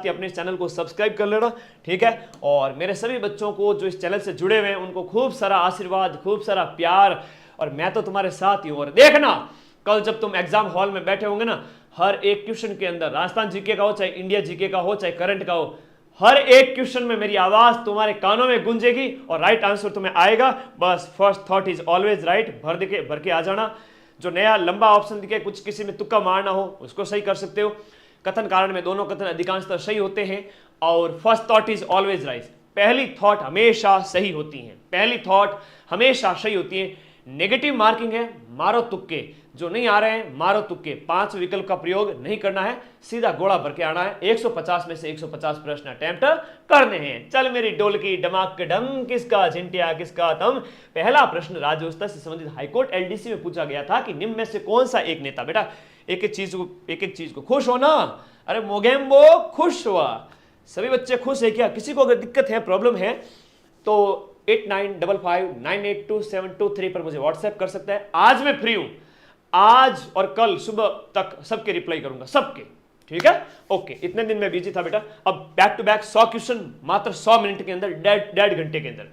ही अपने इस चैनल को सब्सक्राइब कर लेना, ठीक है। और मेरे सभी बच्चों को जो इस चैनल से जुड़े हुए हैं उनको खूब सारा आशीर्वाद, खूब सारा प्यार, और मैं तो तुम्हारे साथ ही हूं। और देखना कल जब तुम एग्जाम हॉल में बैठे होंगे ना, हर एक क्वेश्चन के अंदर, राजस्थान जीके का हो, चाहे इंडिया जीके का हो, चाहे करंट का हो, हर एक क्वेश्चन में मेरी आवाज तुम्हारे कानों में गूंजेगी और राइट आंसर तुम्हें आएगा। बस first thought is always right, भर के आ जाना। जो नया लंबा ऑप्शन दिखे, कुछ किसी में तुक्का मारना हो, उसको सही कर सकते हो। कथन कारण में दोनों कथन अधिकांशतः सही होते हैं। और first thought is always right, पहली थॉट हमेशा सही होती है, पहली थॉट हमेशा सही होती है। नेगेटिव मार्किंग है, मारो तुक्के, जो नहीं आ रहे हैं मारो तुक्के, 5 विकल्प का प्रयोग नहीं करना है, सीधा गोला भर के आना है। 150 में से 150 प्रश्न अटेम्प्ट करने हैं। चल मेरी डोल की डमाक के डम, किसका झिंटिया किसका तम। पहला प्रश्न राज्य व्यवस्था से संबंधित हाईकोर्ट एलडीसी में पूछा गया था कि निम्न में से कौन सा एक नेता, बेटा एक एक चीज को खुश होना, अरे मोगेम्बो खुश हुआ, सभी बच्चे खुश है क्या? किसी को अगर दिक्कत है, प्रॉब्लम है तो 8955982723 पर मुझे व्हाट्सएप कर सकता है। आज मैं फ्री हूं, आज और कल सुबह तक सबके रिप्लाई करूंगा, सबके, ठीक है। ओके, इतने दिन में बिजी था बेटा। अब बैक टू बैक 100 क्वेश्चन मात्र 100 मिनट के अंदर, डेढ़ घंटे के अंदर।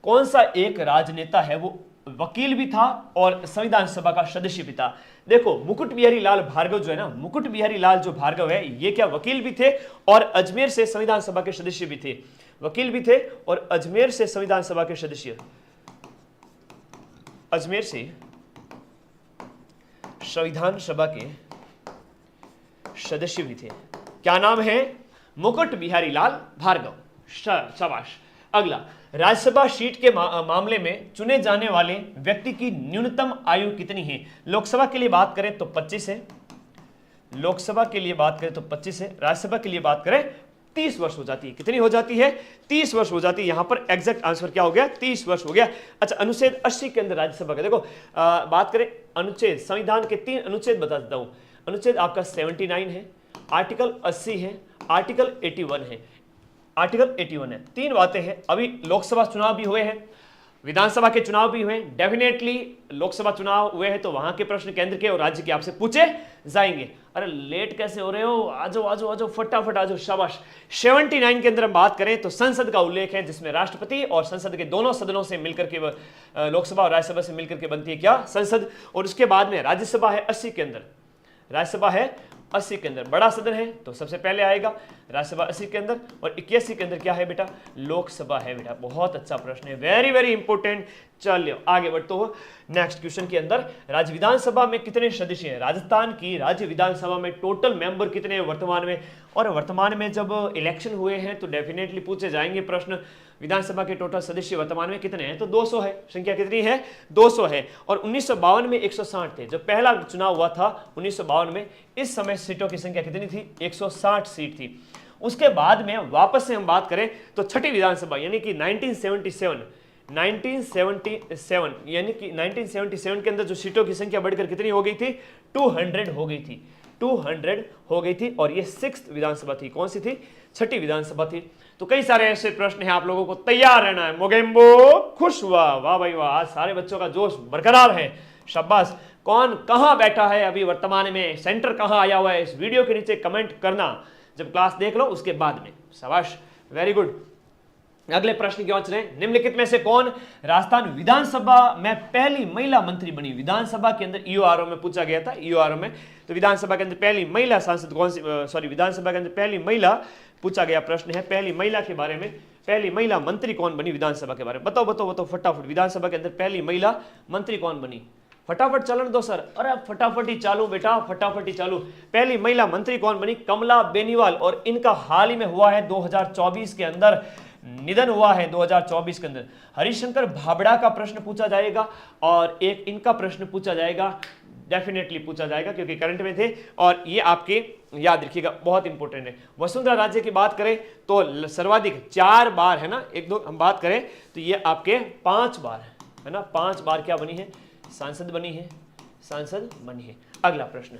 कौन सा एक राजनेता है वो वकील भी था और संविधान सभा का सदस्य भी था? देखो, मुकुट बिहारी लाल भार्गव जो है ना, मुकुट बिहारी लाल जो भार्गव है, ये क्या वकील भी थे और अजमेर से संविधान सभा के सदस्य भी थे, वकील भी थे और अजमेर से संविधान सभा के सदस्य, अजमेर से संविधान सभा के सदस्य भी थे। क्या नाम है? मुकुट बिहारी लाल भार्गव। शाबाश। अगला, राज्यसभा सीट के मामले में चुने जाने वाले व्यक्ति की न्यूनतम आयु कितनी है? लोकसभा के लिए बात करें तो 25 है, लोकसभा के लिए बात करें तो 25 है, राज्यसभा के लिए बात करें 30 वर्ष हो जाती है। कितनी हो जाती है? 30 वर्ष हो जाती है। यहां पर एग्जैक्ट आंसर क्या हो गया? 30 वर्ष हो गया। अच्छा, अनुच्छेद 80 के अंदर राज्यसभा का देखो, बात करें अनुच्छेद, संविधान के 3 अनुच्छेद बता देता हूं। अनुच्छेद आपका 79 है, आर्टिकल 80 है, आर्टिकल 81 है, आर्टिकल 81 है। 3 बातें हैं। अभी लोकसभा चुनाव भी हुए हैं, विधानसभा के चुनाव भी हुए, डेफिनेटली लोकसभा चुनाव हुए हैं तो वहां के प्रश्न केंद्र के और राज्य के आपसे पूछे जाएंगे। अरे लेट कैसे हो रहे हो? आजो आजो आजो, फटाफट आजो, शाबाश। 79 के अंदर हम बात करें तो संसद का उल्लेख है, जिसमें राष्ट्रपति और संसद के दोनों सदनों से मिलकर के, लोकसभा और राज्यसभा से मिलकर के बनती है क्या? संसद। और उसके बाद में राज्यसभा है 80 के अंदर, राज्यसभा है 80 के अंदर, बड़ा सदन है तो सबसे पहले आएगा राज्यसभा 80 के अंदर। और 81 के अंदर क्या है बेटा? लोकसभा है बेटा। बहुत अच्छा प्रश्न है, वेरी वेरी इंपॉर्टेंट। चलिए आगे बढ़ते हो नेक्स्ट क्वेश्चन के अंदर। राज्य विधानसभा में कितने सदस्य हैं? राजस्थान की राज्य विधानसभा में टोटल मेंबर कितने हैं वर्तमान में? और वर्तमान में जब इलेक्शन हुए हैं तो डेफिनेटली पूछे जाएंगे प्रश्न, विधानसभा के टोटल सदस्य वर्तमान में कितने हैं? तो 200 है। संख्या कितनी है? 200 है। और 1952 में 160 थे, जब पहला चुनाव हुआ था 1952 में। इस समय सीटों की संख्या कितनी थी? 160 सीट थी। उसके बाद में वापस से हम बात करें तो छठी विधानसभा यानी कि 1977 यानी कि 1977 के अंदर जो सीटों की संख्या बढ़कर कितनी हो गई थी? 200 हो गई थी, 200 हो गई थी। और ये 6th विधानसभा थी। कौन सी थी? छठी विधानसभा थी। तो कई सारे ऐसे प्रश्न हैं, आप लोगों को तैयार रहना है। मोगेम्बो खुश हुआ, वाह भाई वाह, आज सारे बच्चों का जोश बरकरार है, शाबाश। कौन कहां बैठा है अभी वर्तमान में, सेंटर कहां आया हुआ है, इस वीडियो के नीचे कमेंट करना जब क्लास देख लो उसके बाद में, शाबाश, वेरी गुड। अगले प्रश्न क्या रहे हैं? निम्नलिखित में से कौन राजस्थान विधानसभा में पहली महिला मंत्री बनी? विधानसभा के अंदर ईओआरओ में पूछा गया था, ईओआरओ में। तो विधानसभा के अंदर पहली महिला सांसद कौन सी, सॉरी, विधानसभा के अंदर पहली महिला पूछा गया प्रश्न है, पहली महिला के बारे में, पहली महिला मंत्री कौन बनी विधानसभा के बारे में? बताओ बताओ बताओ फटाफट, विधानसभा के अंदर पहली महिला मंत्री कौन बनी? फटाफट चलन दो सर, अरे फटाफट ही चालू बेटा, फटाफट ही चालू। पहली महिला मंत्री कौन बनी? कमला बेनीवाल। और इनका हाल ही में हुआ है 2024 के अंदर, निधन हुआ है 2024 के अंदर। हरिशंकर भाबड़ा का प्रश्न पूछा जाएगा और एक इनका प्रश्न पूछा जाएगा, डेफिनेटली पूछा जाएगा क्योंकि करंट में थे और ये आपके याद रखिएगा, बहुत इंपॉर्टेंट है। वसुंधरा राज्य की बात करें तो सर्वाधिक 4 बार है ना, एक दो हम बात करें तो ये आपके 5 बार है ना, 5 बार क्या बनी है? सांसद बनी है, सांसद बनी है। अगला प्रश्न,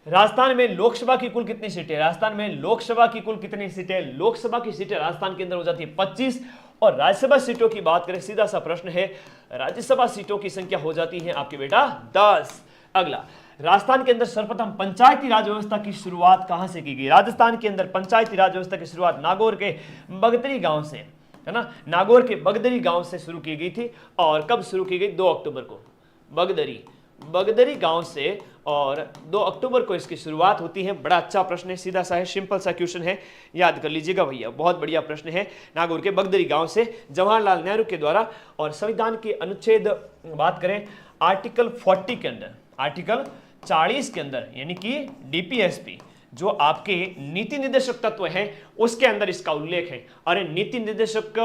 राजस्थान में लोकसभा की कुल कितनी सीटें? राजस्थान में लोकसभा की कुल कितनी सीटें? लोकसभा की सीटें राजस्थान के अंदर हो जाती है 25। और राज्यसभा सीटों की बात करें, सीधा सा प्रश्न है, राज्यसभा सीटों की संख्या हो जाती है आपके बेटा 10। अगला, राजस्थान के अंदर सर्वप्रथम पंचायती राज व्यवस्था की शुरुआत कहां से की गई? राजस्थान के अंदर पंचायती राज व्यवस्था की शुरुआत नागौर के बगदरी गांव से, है ना, नागौर के बगदरी गांव से शुरू की गई थी। और कब शुरू की गई? 2 अक्टूबर को, बगदरी गांव से, और 2 अक्टूबर को इसकी शुरुआत होती है। बड़ा अच्छा प्रश्न है, सीधा सा है, सिंपल सा क्वेश्चन है, याद कर लीजिएगा भैया, बहुत बढ़िया प्रश्न है। नागौर के बगदरी गांव से जवाहरलाल नेहरू के द्वारा। और संविधान के अनुच्छेद बात करें आर्टिकल 40 के अंदर, आर्टिकल 40 के अंदर, यानी कि डीपीएसपी जो आपके नीति निर्देशक तत्व हैं उसके अंदर इसका उल्लेख है। अरे नीति निर्देशक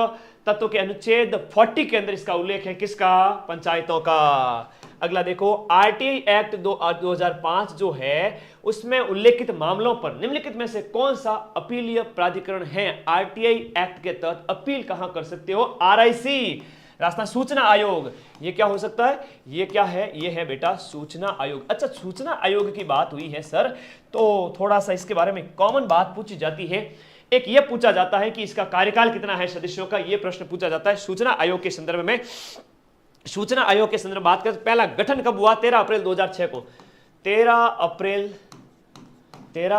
तत्व के अनुच्छेद 40 के अंदर इसका उल्लेख है, किसका? पंचायतों का। अगला देखो, आरटीआई एक्ट 2005 जो है उसमें उल्लेखित मामलों पर निम्नलिखित में से कौन सा अपीलीय प्राधिकरण है? आरटीआई एक्ट के तहत अपील कहां कर सकते हो? आरआईसी, राजस्थान सूचना आयोग। ये क्या हो सकता है? ये क्या है? ये है बेटा सूचना आयोग। अच्छा, सूचना आयोग की बात हुई है सर, तो थोड़ा सा इसके बारे में कॉमन बात पूछी जाती है। एक ये पूछा जाता है कि इसका कार्यकाल कितना है सदस्यों का, ये प्रश्न पूछा जाता है सूचना आयोग के संदर्भ में। सूचना आयोग के संदर्भ बात करें, पहला गठन कब हुआ? 13 अप्रैल 2006 को। 13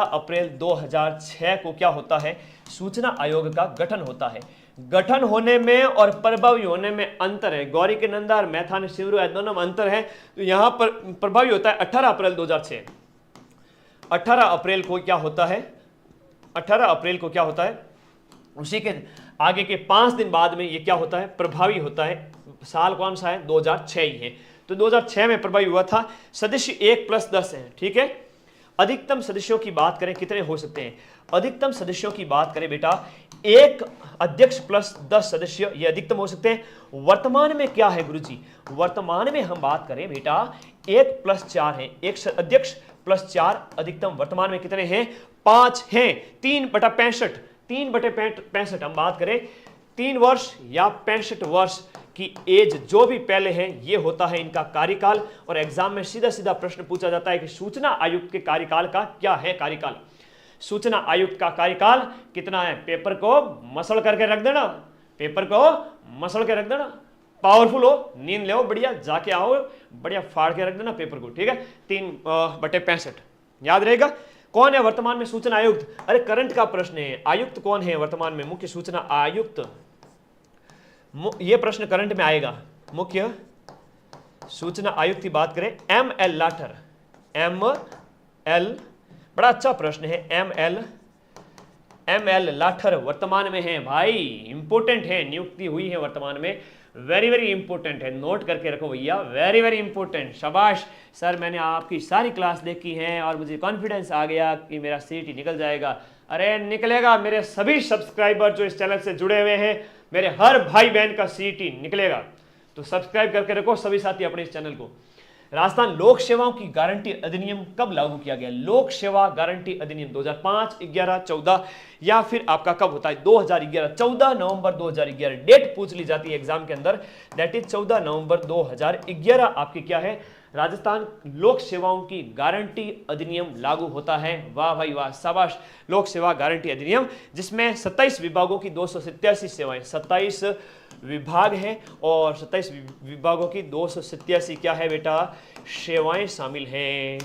अप्रैल 2006 को क्या होता है? सूचना आयोग का गठन होता है। गठन होने में और प्रभावी होने में अंतर है। गौरी के नंदा और मैथान शिवरू दोनों में अंतर है। तो यहां पर प्रभावी होता है 18 अप्रैल 2006। 18 अप्रैल को क्या होता है? 18 अप्रैल को क्या होता है? उसी के आगे के 5 दिन बाद में ये क्या होता है? प्रभावी होता है। साल कौन सा है? 2006 ही है। तो 2006 में प्रभावी हुआ था। सदस्य 1+10 है, ठीक है। अधिकतम सदस्यों की बात करें, कितने हो सकते हैं? अधिकतम सदस्यों की बात करें बेटा, 1 अध्यक्ष प्लस 10 सदस्य, ये अधिकतम हो सकते हैं। वर्तमान में क्या है गुरुजी? वर्तमान में हम बात करें बेटा 1+4 है, 1 अध्यक्ष प्लस 4 अधिकतम। वर्तमान में कितने हैं? 5 हैं। 3/65 हम बात करें 3 वर्ष या 65 वर्ष की एज जो भी पहले है, ये होता है इनका कार्यकाल। और एग्जाम में सीधा सीधा प्रश्न पूछा जाता है कि सूचना आयुक्त के कार्यकाल का क्या है कार्यकाल? सूचना आयुक्त का कार्यकाल कितना है? पेपर को मसल करके रख देना, पेपर को मसल के रख देना। पावरफुल हो, नींद ले, बढ़िया जाके आओ, बढ़िया फाड़ के रख देना पेपर को, ठीक है। 3/65 याद रहेगा। कौन है वर्तमान में सूचना आयुक्त? अरे करंट का प्रश्न है, आयुक्त कौन है वर्तमान में? मुख्य सूचना आयुक्त, ये प्रश्न करंट में आएगा। मुख्य सूचना आयुक्त की बात करें, ML लाठर, ML, बड़ा अच्छा प्रश्न है। ML लाठर वर्तमान में है भाई, इंपोर्टेंट है, नियुक्ति हुई है वर्तमान में, वेरी वेरी इंपोर्टेंट है, नोट करके रखो भैया, वेरी वेरी इंपोर्टेंट। शाबाश सर, मैंने आपकी सारी क्लास देखी है और मुझे कॉन्फिडेंस आ गया कि मेरा सीट निकल जाएगा। अरे निकलेगा, मेरे सभी सब्सक्राइबर जो इस चैनल से जुड़े हुए हैं, मेरे हर भाई बहन का सीट निकलेगा। तो सब्सक्राइब करके रखो सभी साथी अपने इस चैनल को। राजस्थान लोक सेवाओं की गारंटी अधिनियम कब लागू किया गया? लोक सेवा गारंटी अधिनियम 2005, 11, 14 या फिर आपका कब होता है? 2011, 14 नवंबर 2011। डेट पूछ ली जाती है एग्जाम के अंदर, दैट इज 14 नवंबर 2011 आपकी क्या है? राजस्थान लोक सेवाओं की गारंटी अधिनियम लागू होता है। वाह भाई वाह, शाबाश। लोक सेवा गारंटी अधिनियम, जिसमें 27 विभागों की 287 सेवाएं, 27 विभाग हैं और 27 विभागों की 287 क्या है बेटा? सेवाएं शामिल हैं।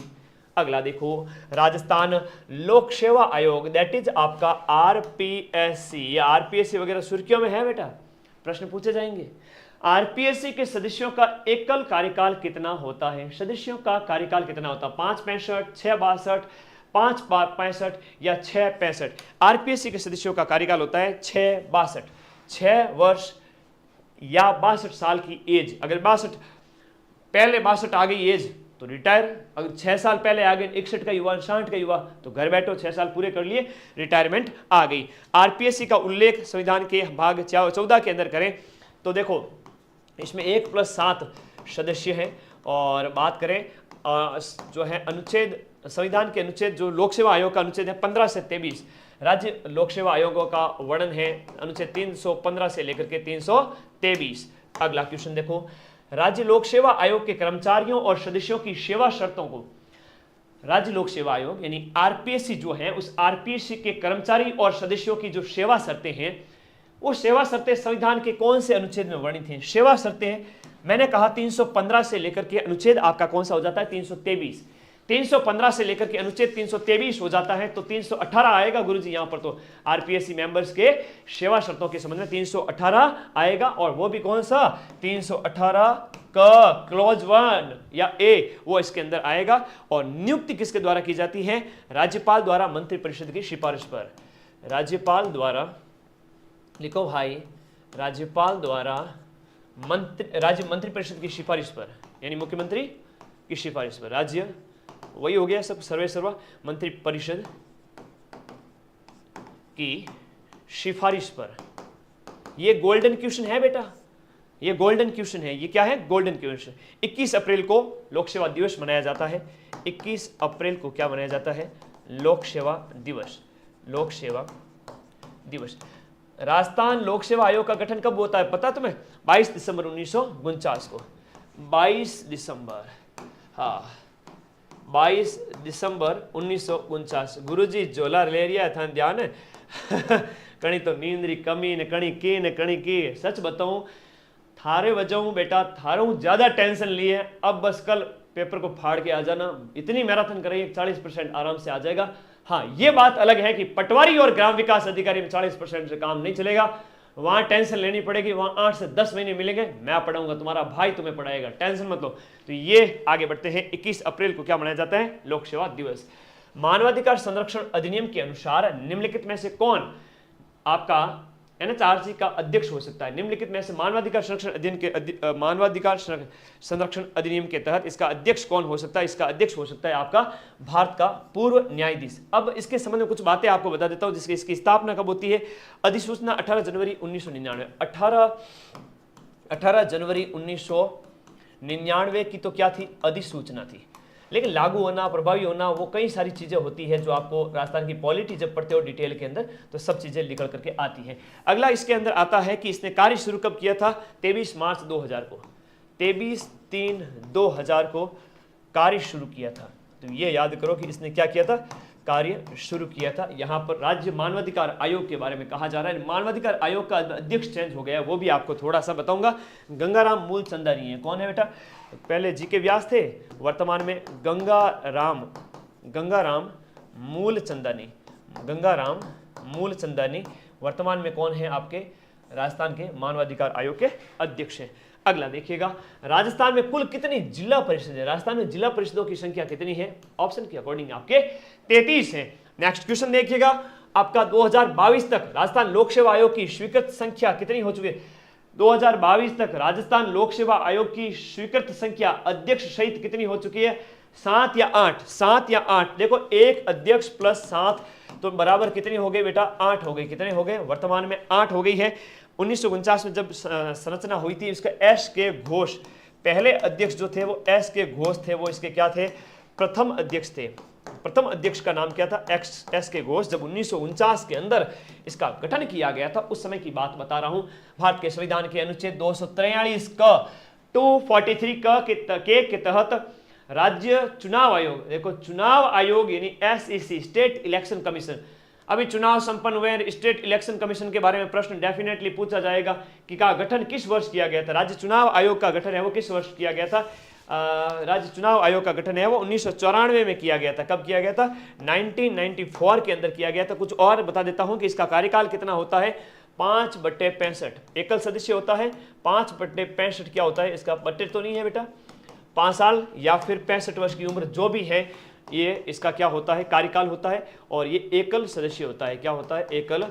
अगला देखो, राजस्थान लोक सेवा आयोग, दैट इज आपका आरपीएससी। आरपीएससी वगैरह सुर्खियों में है बेटा, प्रश्न पूछे जाएंगे। आरपीएससी के सदस्यों का एकल कार्यकाल कितना होता है? सदस्यों का कार्यकाल कितना होता है? 565, 662, 565 या 665? आरपीएससी के सदस्यों का कार्यकाल होता है 662, 6 वर्ष या 62 साल की एज। अगर 62 पहले 62 आ गई एज तो रिटायर, अगर 6 साल पहले आ गए 61 का युवा, 60 का युवा, तो घर बैठो, 6 साल पूरे कर लिए, रिटायरमेंट आ गई। आरपीएससी का उल्लेख संविधान के भाग 14 के अंदर करें तो देखो, इसमें 1+7 सदस्य हैं। और बात करें जो है अनुच्छेद, संविधान के अनुच्छेद, जो लोक सेवा आयोग का अनुच्छेद है 15 से 23, राज्य लोक सेवा आयोगों का वर्णन है अनुच्छेद 315 से लेकर के 323। अगला क्वेश्चन देखो, राज्य लोक सेवा आयोग के कर्मचारियों और सदस्यों की सेवा शर्तों को, राज्य लोक सेवा आयोग यानी आरपीएससी जो है, उस आरपीएससी के कर्मचारी और सदस्यों की जो सेवा शर्तें हैं, वो सेवा शर्तें संविधान के कौन से अनुच्छेद में वर्णित हैं? सेवा शर्तें मैंने कहा 315 से लेकर के अनुच्छेद आपका कौन सा हो जाता है? 323। 315 से लेकर के अनुच्छेद 323 हो जाता है तो 318 आएगा गुरुजी। यहां पर तो आरपीएससी मेंबर्स के सेवा शर्तों के संबंध में 318 आएगा, और वो भी कौन सा 318 का क्लॉज 1 या ए वो इसके अंदर आएगा। और नियुक्ति किसके द्वारा की जाती है? राज्यपाल द्वारा मंत्रिपरिषद की सिफारिश पर। राज्यपाल द्वारा, लिखो भाई, राज्यपाल द्वारा राज्य मंत्रिपरिषद की सिफारिश पर, यानी मुख्यमंत्री की सिफारिश पर। राज्य वही हो गया सब, सर्वे सर्वा, मंत्रिपरिषद की सिफारिश पर। ये गोल्डन क्वेश्चन है बेटा, ये गोल्डन क्वेश्चन है। ये क्या है? Golden question. 21 अप्रैल को लोक सेवा दिवस मनाया जाता है। 21 अप्रैल को क्या मनाया जाता है? लोक सेवा दिवस। लोक सेवा दिवस। राजस्थान लोक सेवा आयोग का गठन कब होता है पता तुम्हें? 22 दिसंबर 1949 को। 22 दिसंबर, हाँ 22 दिसंबर 1949। गुरुजी झोला ले रिया था ध्यान है। कणी तो नींद री कमी ने कणी की। सच बताऊं थारे वजह बेटा, थारों ज्यादा टेंशन लिए, अब बस कल पेपर को फाड़ के आ जाना। इतनी मैराथन करेंगे 40% आराम से आ जाएगा। हाँ ये बात अलग है कि पटवारी और ग्राम विकास अधिकारी में 40% से काम नहीं चलेगा, वहां टेंशन लेनी पड़ेगी। वहां 8 से 10 महीने मिलेंगे, मैं पढ़ाऊंगा, तुम्हारा भाई तुम्हें पढ़ाएगा, टेंशन मत लो। तो ये आगे बढ़ते हैं। 21 अप्रैल को क्या मनाया जाता है? लोक सेवा दिवस। मानवाधिकार संरक्षण अधिनियम के अनुसार निम्नलिखित में से कौन आपका एनएचआरसी का अध्यक्ष हो सकता है? निम्नलिखित में से मानवाधिकार संरक्षण अधिनियम के मानवाधिकार संरक्षण अधिनियम के तहत इसका अध्यक्ष कौन हो सकता है? इसका अध्यक्ष हो सकता है आपका भारत का पूर्व न्यायाधीश। अब इसके संबंध में कुछ बातें आपको बता देता हूं, जिसकी इसकी स्थापना कब होती है? अधिसूचना 18 जनवरी 1999। 18 जनवरी 1999 की तो क्या थी? अधिसूचना थी। लेकिन लागू होना, प्रभावी होना, वो कई सारी चीजें होती है जो आपको राजस्थान की पॉलिटी जब पढ़ते हो डिटेल के अंदर तो सब चीजें निकल करके आती हैं। अगला इसके अंदर आता है कि इसने कार्य शुरू कब किया था? 23 मार्च 2000 को। 23/3/2000 को कार्य शुरू किया था। तो ये याद करो कि इसने क्या किया था? कार्य शुरू किया था। यहाँ पर राज्य मानवाधिकार आयोग के बारे में कहा जा रहा है। मानवाधिकार आयोग का अध्यक्ष चेंज हो गया, वो भी आपको थोड़ा सा बताऊंगा। गंगाराम मूलचंदानी है। कौन है बेटा? पहले जीके व्यास थे, वर्तमान में गंगाराम मूलचंदानी वर्तमान में कौन है? आपके राजस्थान के मानवाधिकार आयोग के अध्यक्ष हैं। अगला देखिएगा, राजस्थान में कुल कितनी जिला परिषद है? राजस्थान में जिला परिषदों की संख्या कितनी है? ऑप्शन के अकॉर्डिंग आपके 33 है। नेक्स्ट क्वेश्चन देखिएगा, आपका 2022 तक राजस्थान लोक सेवा आयोग की स्वीकृत संख्या कितनी हो चुकी है? 2022 तक राजस्थान लोक सेवा आयोग की स्वीकृत संख्या अध्यक्ष सहित कितनी हो चुकी है? 7 या 8? 7 या 8? देखो, एक अध्यक्ष प्लस 7 तो बराबर कितनी हो गई बेटा? 8 हो गई। कितने हो गए? वर्तमान में 8 हो गई है। 1949 में जब संरचना हुई थी, इसका एस के घोष, पहले अध्यक्ष जो थे वो एस के घोष थे। वो इसके क्या थे? प्रथम अध्यक्ष थे। प्रथम अध्यक्ष का नाम क्या था? एस के घोष। जब 1949 के अंदर इसका गठन किया गया था, उस समय की बात बता रहा हूं। भारत के संविधान के अनुच्छेद 243 क 243 के तहत राज्य चुनाव आयोग, देखो चुनाव आयोग यानी एसईसी, स्टेट इलेक्शन कमीशन। अभी चुनाव संपन्न हुए हैं, स्टेट इलेक्शन कमीशन के बारे में प्रश्न डेफिनेटली पूछा जाएगा कि का गठन किस वर्ष किया गया था? राज्य चुनाव आयोग का गठन है वो किस वर्ष किया गया था? राज्य चुनाव आयोग का गठन है वो 1994 में किया गया था। कब किया गया था? 1994 के अंदर किया गया था। कुछ और बता देता हूं कि इसका कार्यकाल कितना होता है? 5/65 एकल सदस्य होता है। 5/65 क्या होता है? इसका बट्टे तो नहीं है बेटा, 5 साल या फिर 65 वर्ष की उम्र जो भी है, ये इसका क्या होता है? कार्यकाल होता है। और ये एकल सदस्य होता है। क्या होता है? एकल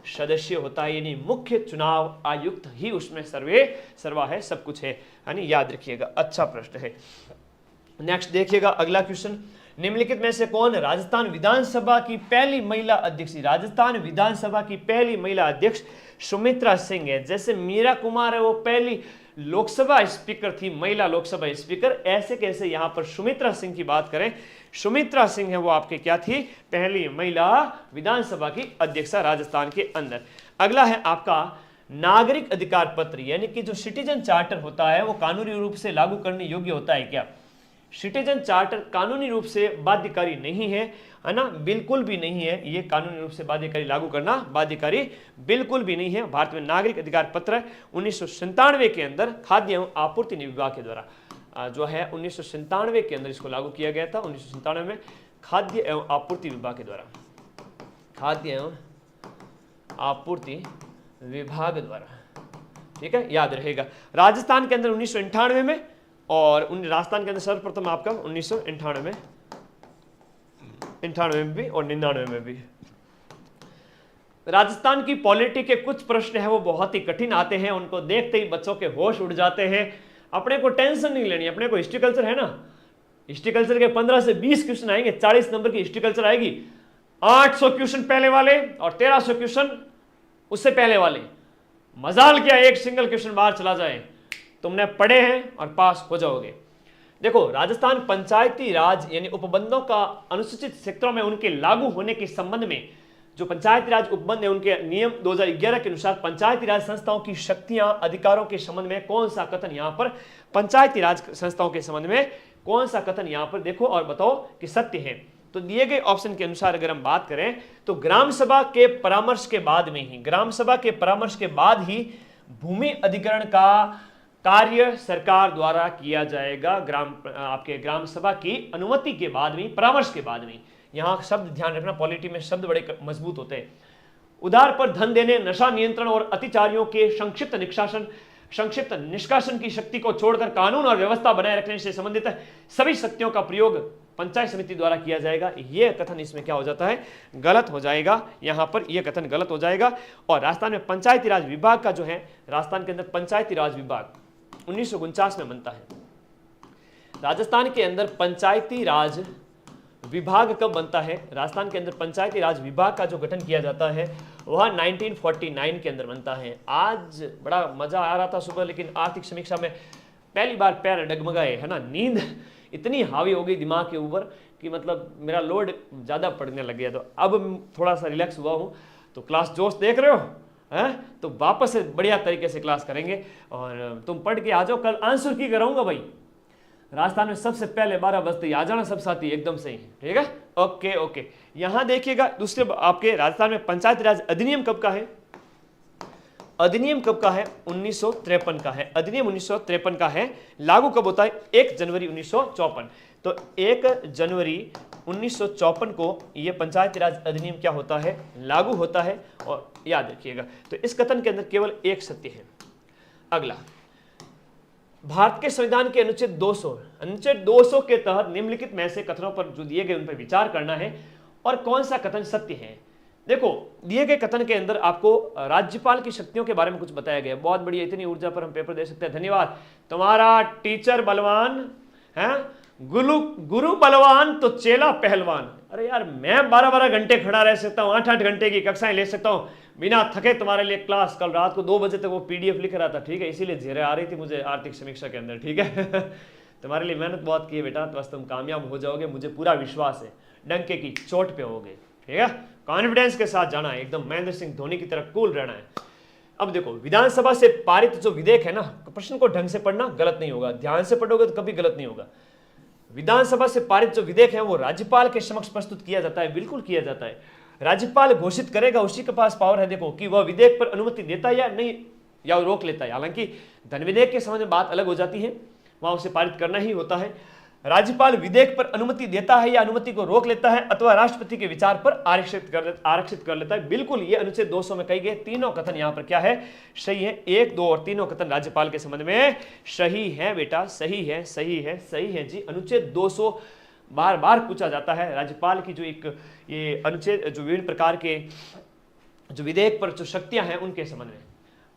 सदस्य होता है, यानी मुख्य चुनाव आयुक्त ही उसमें सर्वा है, सब कुछ है, यानी याद रखिएगा। अच्छा प्रश्न है। नेक्स्ट देखिएगा, अगला क्वेश्चन, निम्नलिखित में से कौन राजस्थान विधानसभा की पहली महिला अध्यक्ष? राजस्थान विधानसभा की पहली महिला अध्यक्ष सुमित्रा सिंह है। जैसे मीरा कुमार है वो पहली लोकसभा स्पीकर थी, महिला लोकसभा स्पीकर, ऐसे कैसे यहां पर सुमित्रा सिंह की बात करें? सुमित्रा सिंह है वो आपके क्या थी? पहली महिला विधानसभा की अध्यक्षा राजस्थान के अंदर। अगला है आपका नागरिक अधिकार पत्र, यानी कि जो सिटीजन चार्टर होता है वो कानूनी रूप से लागू करने योग्य होता है क्या? सिटीजन चार्टर कानूनी रूप से बाध्यकारी नहीं है ना, बिल्कुल भी नहीं है। ये कानूनी रूप से बाध्यकारी लागू करना बाध्यकारी बिल्कुल भी नहीं है। भारत में नागरिक अधिकार पत्र 1997 के अंदर खाद्य एवं आपूर्ति विभाग के द्वारा जो है 1997 के अंदर इसको लागू किया गया था। 1997 में खाद्य एवं आपूर्ति विभाग के द्वारा, खाद्य एवं आपूर्ति विभाग द्वारा, ठीक है, याद रहेगा। राजस्थान के अंदर 1998 में, और राजस्थान के अंदर सर्वप्रथम आपका 1998 में, 98 में भी और 99 में भी। राजस्थान की पॉलिटी के कुछ प्रश्न है वो बहुत ही कठिन आते हैं, उनको देखते ही बच्चों के होश उड़ जाते हैं। अपने को टेंशन नहीं लेनी, अपने को हिस्ट्री कल्चर है ना, हिस्ट्री कल्चर के 15 से 20 क्वेश्चन आएंगे, 40 नंबर की हिस्ट्री कल्चर आएगी, 800 क्वेश्चन पहले वाले और 1300 क्वेश्चन उससे पहले वाले। मजाल क्या एक सिंगल क्वेश्चन बाहर चला जाए, तुमने पढ़े हैं और पास हो जाओगे। देखो, राजस्थान पंचायती राज यानी उपबंधों का अनुसूचित क्षेत्रों में उनके लागू होने के संबंध में जो पंचायती राज उपबंध है उनके नियम 2011 के अनुसार पंचायती राज संस्थाओं की शक्तियां अधिकारों के संबंध में कौन सा कथन यहां पर, पंचायती राज संस्थाओं के संबंध में कौन सा कथन यहां पर देखो और बताओ कि सत्य है। तो दिए गए ऑप्शन के अनुसार अगर हम बात करें तो ग्राम सभा के परामर्श के बाद में ही, ग्राम सभा के परामर्श के बाद ही भूमि अधिग्रहण का कार्य सरकार द्वारा किया जाएगा। आपके ग्राम सभा की अनुमति के बाद में, परामर्श के बाद में। यहां शब्द ध्यान रखना, पॉलिटी में शब्द बड़े मजबूत होते हैं। उधार पर धन देने, नशा नियंत्रण और अतिचारियों के संक्षिप्त निष्कासन की शक्ति को छोड़कर कानून और व्यवस्था बनाए रखने से संबंधित सभी शक्तियों का प्रयोग पंचायत समिति द्वारा किया जाएगा। यह कथन इसमें क्या हो जाता है, गलत हो जाएगा। यहां पर यह कथन गलत हो जाएगा। और राजस्थान में पंचायती राज विभाग का जो है, राजस्थान के अंदर पंचायती राज विभाग 1949 में बनता है। राजस्थान के अंदर पंचायती राज विभाग कब बनता है, राजस्थान के अंदर पंचायती राज विभाग का जो गठन किया जाता है वह 1949 के अंदर बनता है। आज बड़ा मजा आ रहा था सुबह, लेकिन आर्थिक समीक्षा में पहली बार पैर डगमगाए, है ना, नींद इतनी हावी हो गई दिमाग के ऊपर कि मतलब मेरा लोड ज़्यादा पड़ने लग गया। तो अब थोड़ा सा रिलैक्स हुआ हूँ, तो क्लास जोश देख रहे हो हैं, तो वापस से बढ़िया तरीके से क्लास करेंगे और तुम पढ़ के आ जाओ। कल आंसर की कराऊंगा भाई, राजस्थान में सबसे पहले 12 बजते आ जाना सब साथी, एकदम सही, ठीक है, ओके ओके। यहां देखिएगा दूसरे आपके राजस्थान में पंचायती राज अधिनियम कब का है, अधिनियम कब का है, 1953 का है। अधिनियम 1953 का है। लागू कब होता है, 1 जनवरी 1954। तो 1 जनवरी 1954 को यह पंचायती राज अधिनियम क्या होता है, लागू होता है। और याद रखिएगा, तो इस कथन के अंदर केवल एक सत्य है। अगला, भारत के संविधान के अनुच्छेद 200 के तहत निम्नलिखित में से कथनों पर जो दिए गए उन पर विचार करना है और कौन सा कथन सत्य है। देखो, दिए गए कथन के अंदर आपको राज्यपाल की शक्तियों के बारे में कुछ बताया गया। बहुत बढ़िया, इतनी ऊर्जा पर हम पेपर दे सकते हैं, धन्यवाद। तुम्हारा टीचर बलवान है, गुरु बलवान तो चेला पहलवान। अरे यार, मैं 12-12 घंटे खड़ा रह सकता हूँ, 8-8 घंटे की कक्षाएं ले सकता हूँ बिना थके तुम्हारे लिए क्लास। कल रात को 2 बजे तक वो PDF लिख रहा था, ठीक है, इसीलिए झेरे आ रही थी मुझे आर्थिक समीक्षा के अंदर, ठीक है। तुम्हारे लिए मेहनत बहुत की है बेटा, तो बस तुम कामयाब हो जाओगे, मुझे पूरा विश्वास है। डंके की चोट पे होगे, ठीक है, कॉन्फिडेंस के साथ जाना है, एकदम महेंद्र सिंह धोनी की तरह कूल रहना है। अब देखो, विधानसभा से पारित जो विधेयक है ना, प्रश्न को ढंग से पढ़ना, गलत नहीं होगा, ध्यान से पढ़ोगे तो कभी गलत नहीं होगा। विधानसभा से पारित जो विधेयक है वो राज्यपाल के समक्ष प्रस्तुत किया जाता है, बिल्कुल किया जाता है। राज्यपाल घोषित करेगा, उसी के पास पावर है देखो कि वह विधेयक पर अनुमति देता है या नहीं, या रोक लेता है। हालांकि धन विधेयक के संबंध में बात अलग हो जाती है, वहां उसे पारित करना ही होता है। राज्यपाल विधेयक पर अनुमति देता है या अनुमति को रोक लेता है अथवा राष्ट्रपति के विचार पर आरक्षित कर लेता है। बिल्कुल ये अनुच्छेद 200 में कही गए तीनों कथन यहाँ पर क्या है, सही है। 1, 2 और तीनों कथन राज्यपाल के संबंध में सही है बेटा, सही है, सही है, सही है जी। अनुच्छेद 200 बार बार पूछा जाता है। राज्यपाल की जो एक ये अनुच्छेद, जो विभिन्न प्रकार के जो विधेयक पर जो शक्तियां हैं उनके संबंध में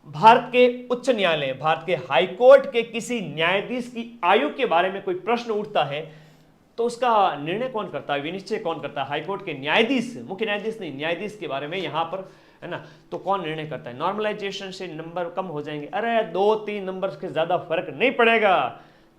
भारत के उच्च न्यायालय, भारत के हाई कोर्ट के किसी न्यायाधीश की आयु के बारे में कोई प्रश्न उठता है तो उसका निर्णय कौन करता है, विनिश्चय कौन करता है? हाई कोर्ट के न्यायाधीश, मुख्य न्यायाधीश नहीं, न्यायाधीश के बारे में यहाँ पर, है ना, तो कौन निर्णय करता है? नॉर्मलाइजेशन से नंबर कम हो जाएंगे, अरे 2-3 नंबर के ज्यादा फर्क नहीं पड़ेगा।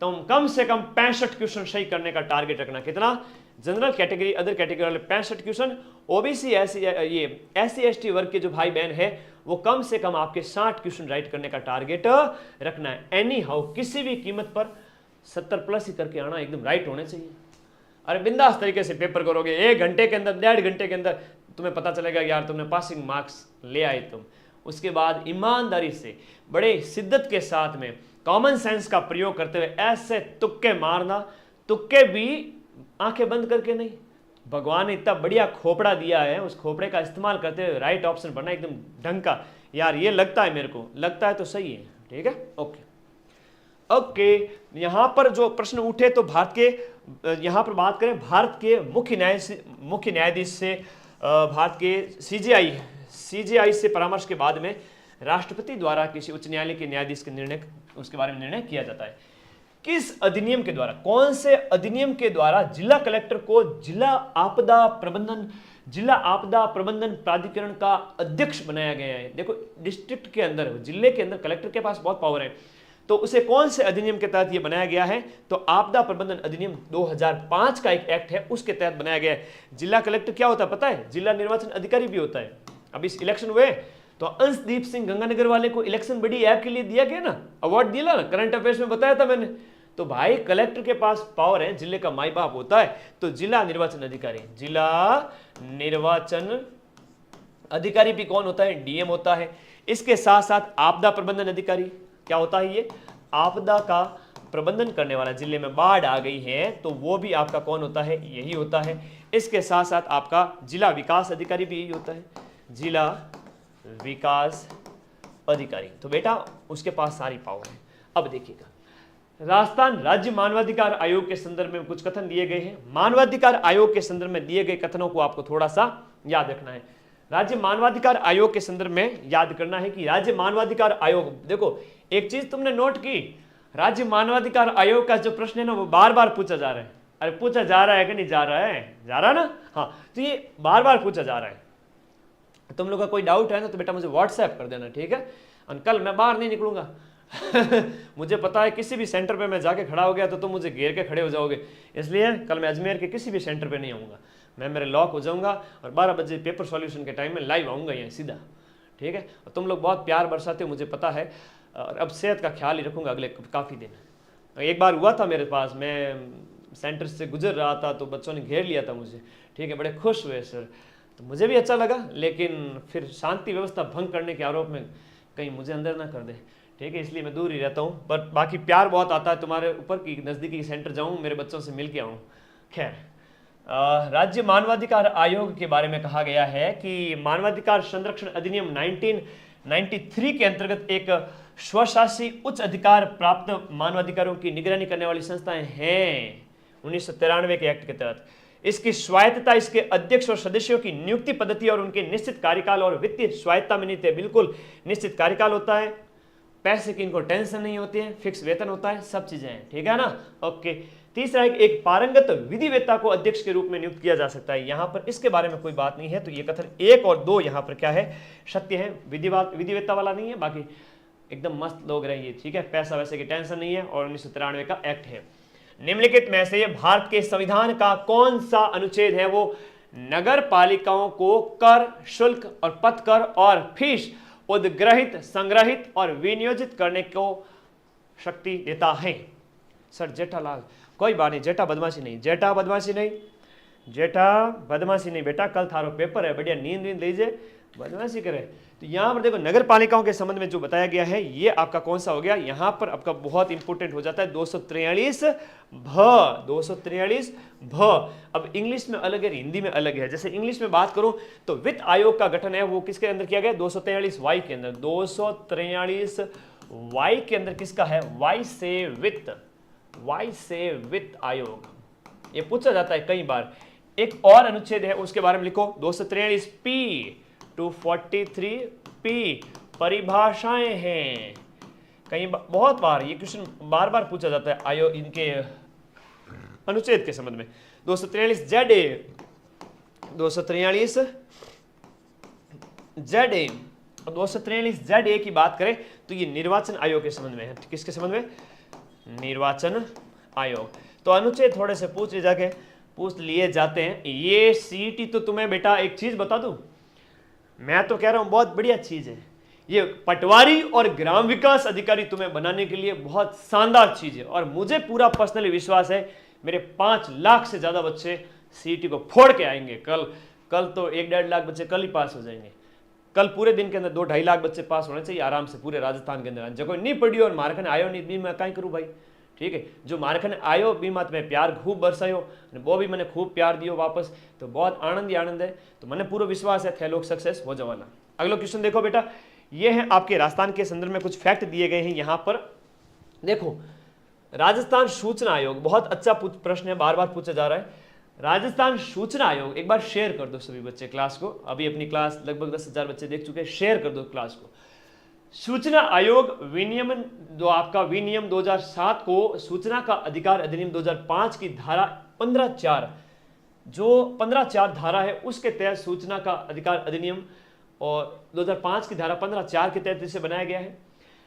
तुम कम से कम 65 क्वेश्चन सही करने का टारगेट रखना। कितना? जनरल कैटेगरी, अदर कैटेगरी वाले 65 क्वेश्चन, ओबीसी एससी एसटी वर्ग के जो भाई बहन है वो कम से कम आपके 60 क्वेश्चन राइट करने का टारगेट रखना है। एनी हाउ, किसी भी कीमत पर 70+ ही करके आना, एकदम राइट होने चाहिए। अरे बिंदास तरीके से पेपर करोगे, 1 घंटे के अंदर, 1.5 घंटे के अंदर तुम्हें पता चलेगा यार तुमने पासिंग मार्क्स ले आए तुम। उसके बाद ईमानदारी से, बड़े शिद्दत के साथ में, कॉमन सेंस का प्रयोग करते हुए ऐसे तुक्के मारना, तुक्के भी आंखें बंद करके नहीं। भगवान ने इतना बढ़िया खोपड़ा दिया है, उस खोपड़े का इस्तेमाल करते हुए राइट ऑप्शन पढ़ना एकदम ढंग का। यार ये लगता है, मेरे को लगता है तो सही है, ठीक है, ओके ओके। यहां पर जो प्रश्न उठे तो भारत के, यहां पर बात करें भारत के मुख्य न्यायाधीश से, भारत के सीजेआई से परामर्श के बाद में राष्ट्रपति द्वारा किसी उच्च न्यायालय के न्यायाधीश के निर्णय, उसके बारे में निर्णय किया जाता है। किस अधिनियम के द्वारा, कौन से अधिनियम के द्वारा जिला कलेक्टर को जिला आपदा प्रबंधन प्राधिकरण का अध्यक्ष बनाया गया है? देखो डिस्ट्रिक्ट के अंदर, जिले के अंदर कलेक्टर के पास बहुत पावर है, तो उसे कौन से अधिनियम के तहत यह बनाया गया है? तो आपदा प्रबंधन अधिनियम 2005 का एक एक्ट है, उसके तहत बनाया गया है। जिला कलेक्टर क्या होता है पता है? जिला निर्वाचन अधिकारी भी होता है। अब इस इलेक्शन हुए तो अंशदीप सिंह गंगानगर वाले को इलेक्शन बड़ी ऐप के लिए दिया गया ना, अवार्ड दिया ना, करंट अफेयर्स में बताया था मैंने। तो भाई कलेक्टर के पास पावर है, जिले का माई बाप होता है। तो जिला निर्वाचन अधिकारी भी कौन होता है? डीएम होता है। इसके साथ साथ आपदा प्रबंधन अधिकारी क्या होता है? ये आपदा का प्रबंधन करने वाला, जिले में बाढ़ आ गई है तो वो भी आपका कौन होता है? यही होता है। इसके साथ साथ आपका जिला विकास अधिकारी भी यही होता है, जिला विकास अधिकारी। तो बेटा उसके पास सारी पावर है। अब देखिएगा, राजस्थान राज्य मानवाधिकार आयोग के संदर्भ में कुछ कथन दिए गए हैं। मानवाधिकार आयोग के संदर्भ में दिए गए कथनों को आपको थोड़ा सा याद रखना है। राज्य मानवाधिकार आयोग के संदर्भ में याद करना है कि राज्य मानवाधिकार आयोग, देखो एक चीज तुमने नोट की, राज्य मानवाधिकार आयोग का जो प्रश्न है ना वो बार बार पूछा जा रहा है। अरे पूछा जा रहा है कि नहीं जा रहा है? जा रहा है ना? हाँ, तो ये बार बार पूछा जा रहा है। तुम लोग का कोई डाउट है ना तो बेटा मुझे व्हाट्सएप कर देना, ठीक है। और कल मैं बाहर नहीं निकलूंगा मुझे पता है किसी भी सेंटर पे मैं जाके खड़ा हो गया तो तुम मुझे घेर के खड़े हो जाओगे, इसलिए कल मैं अजमेर के किसी भी सेंटर पे नहीं आऊँगा। मैं मेरे लॉक हो जाऊंगा और 12 बजे पेपर सॉल्यूशन के टाइम में लाइव आऊँगा यहाँ सीधा, ठीक है। और तुम लोग बहुत प्यार बरसाते हो, मुझे पता है। और अब सेहत का ख्याल ही रखूँगा अगले काफ़ी दिन। एक बार हुआ था मेरे पास, मैं सेंटर से गुजर रहा था तो बच्चों ने घेर लिया था मुझे, ठीक है। बड़े खुश हुए सर, तो मुझे भी अच्छा लगा, लेकिन फिर शांति व्यवस्था भंग करने के आरोप में कहीं मुझे अंदर ना कर दे, ठीक है, इसलिए मैं दूर ही रहता हूँ। पर बाकी प्यार बहुत आता है तुम्हारे ऊपर कि नज़दीकी सेंटर जाऊँ, मेरे बच्चों से मिल के आऊँ। खैर, राज्य मानवाधिकार आयोग के बारे में कहा गया है कि मानवाधिकार संरक्षण अधिनियम 1993 के अंतर्गत एक स्वशासी उच्च अधिकार प्राप्त मानवाधिकारों की निगरानी करने वाली संस्थाएं हैं 1993 के एक्ट के तहत। इसकी स्वायत्तता इसके अध्यक्ष और सदस्यों की नियुक्ति पद्धति और उनके निश्चित कार्यकाल और वित्तीय स्वायत्तता में नहीं थे। बिल्कुल निश्चित कार्यकाल होता है, पैसे की इनको टेंशन नहीं होती है, फिक्स वेतन होता है, सब चीजें हैं, ठीक है ना। ओके। तीसरा, एक पारंगत विधिवेत्ता को अध्यक्ष के रूप में नियुक्त किया जा सकता है। यहां पर इसके बारे में कोई बात नहीं है, तो ये कथन 1 और 2 यहां पर क्या है? सत्य है। विधिवेत्ता वाला नहीं है, बाकी एकदम मस्त लोग रहिए, ठीक है, पैसा वैसे की टेंशन नहीं है और 1993 का एक्ट है। निम्नलिखित में से भारत के संविधान का कौन सा अनुच्छेद है वो नगर पालिकाओं को कर, शुल्क और पथकर और फीस उद्ग्रहित, संग्रहित और विनियोजित करने को शक्ति देता है? सर जेठालाल, कोई बात नहीं, जेठा बदमाशी नहीं, जेठा बदमाशी नहीं, जेठा बदमाशी नहीं बेटा, कल थारो पेपर है, बढ़िया नींद लीजिए, बदमाशी करे। तो यहाँ पर देखो नगर पालिकाओं के संबंध में जो बताया गया है ये आपका कौन सा हो गया? यहाँ पर आपका बहुत इंपोर्टेंट हो जाता है 243 भ, 243 भ। अब इंग्लिश में अलग है, हिंदी में अलग है। जैसे इंग्लिश में बात करूं तो वित्त आयोग का गठन है वो किसके अंदर किया गया? 243 वाई के अंदर। 243 वाई के अंदर किसका है? वाई से वित्त आयोग। ये पूछा जाता है कई बार। एक और अनुच्छेद है उसके बारे में लिखो, 243 पी, 243 पी परिभाषाएं हैं। कई बहुत बार ये क्वेश्चन बार बार पूछा जाता है आयोग इनके अनुच्छेद के संबंध में। 243 Z A, 243 Z A, 243 Z A की बात करें तो ये निर्वाचन आयोग के संबंध में है। किसके संबंध में? निर्वाचन आयोग। तो अनुच्छेद थोड़े से पूछ लिए जाते हैं। ये सीईटी तो तुम्हें बेटा एक चीज बता दूं, मैं तो कह रहा हूं बहुत बढ़िया चीज है ये। पटवारी और ग्राम विकास अधिकारी तुम्हें बनाने के लिए बहुत शानदार चीज है और मुझे पूरा पर्सनली विश्वास है मेरे 5 लाख से ज्यादा बच्चे सीईटी को फोड़ के आएंगे। कल तो 1-1.5 लाख बच्चे कल ही पास हो जाएंगे। कल पूरे दिन के अंदर 2-2.5 लाख बच्चे पास होने चाहिए आराम से पूरे राजस्थान के अंदर। जो कोई नहीं पढ़ियो और मारखने आयो नहीं बी मैं कहीं करूँ भाई, ठीक है। जो मारखने आयो बी मत मैं प्यार खूब बरसायो, वो भी मैंने खूब प्यार दियो वापस, तो बहुत आनंद ही आनंद है। तो मैंने पूरा विश्वास है थे लोग सक्सेस हो जावाना। अगला क्वेश्चन देखो बेटा, ये है आपके राजस्थान के संदर्भ में कुछ फैक्ट दिए गए हैं यहाँ पर। देखो राजस्थान सूचना आयोग, बहुत अच्छा प्रश्न है, बार बार पूछा जा रहा है। राजस्थान सूचना आयोग, एक बार शेयर कर दो सभी बच्चे क्लास को, अभी अपनी क्लास लगभग 10,000 बच्चे देख चुके हैं, शेयर कर दो क्लास को। सूचना आयोग विनियम जो आपका विनियम 2007 को सूचना का अधिकार अधिनियम 2005 की धारा 15(4), जो 15(4) धारा है उसके तहत सूचना का अधिकार अधिनियम और 2005 की धारा 15(4) के तहत इसे बनाया गया है।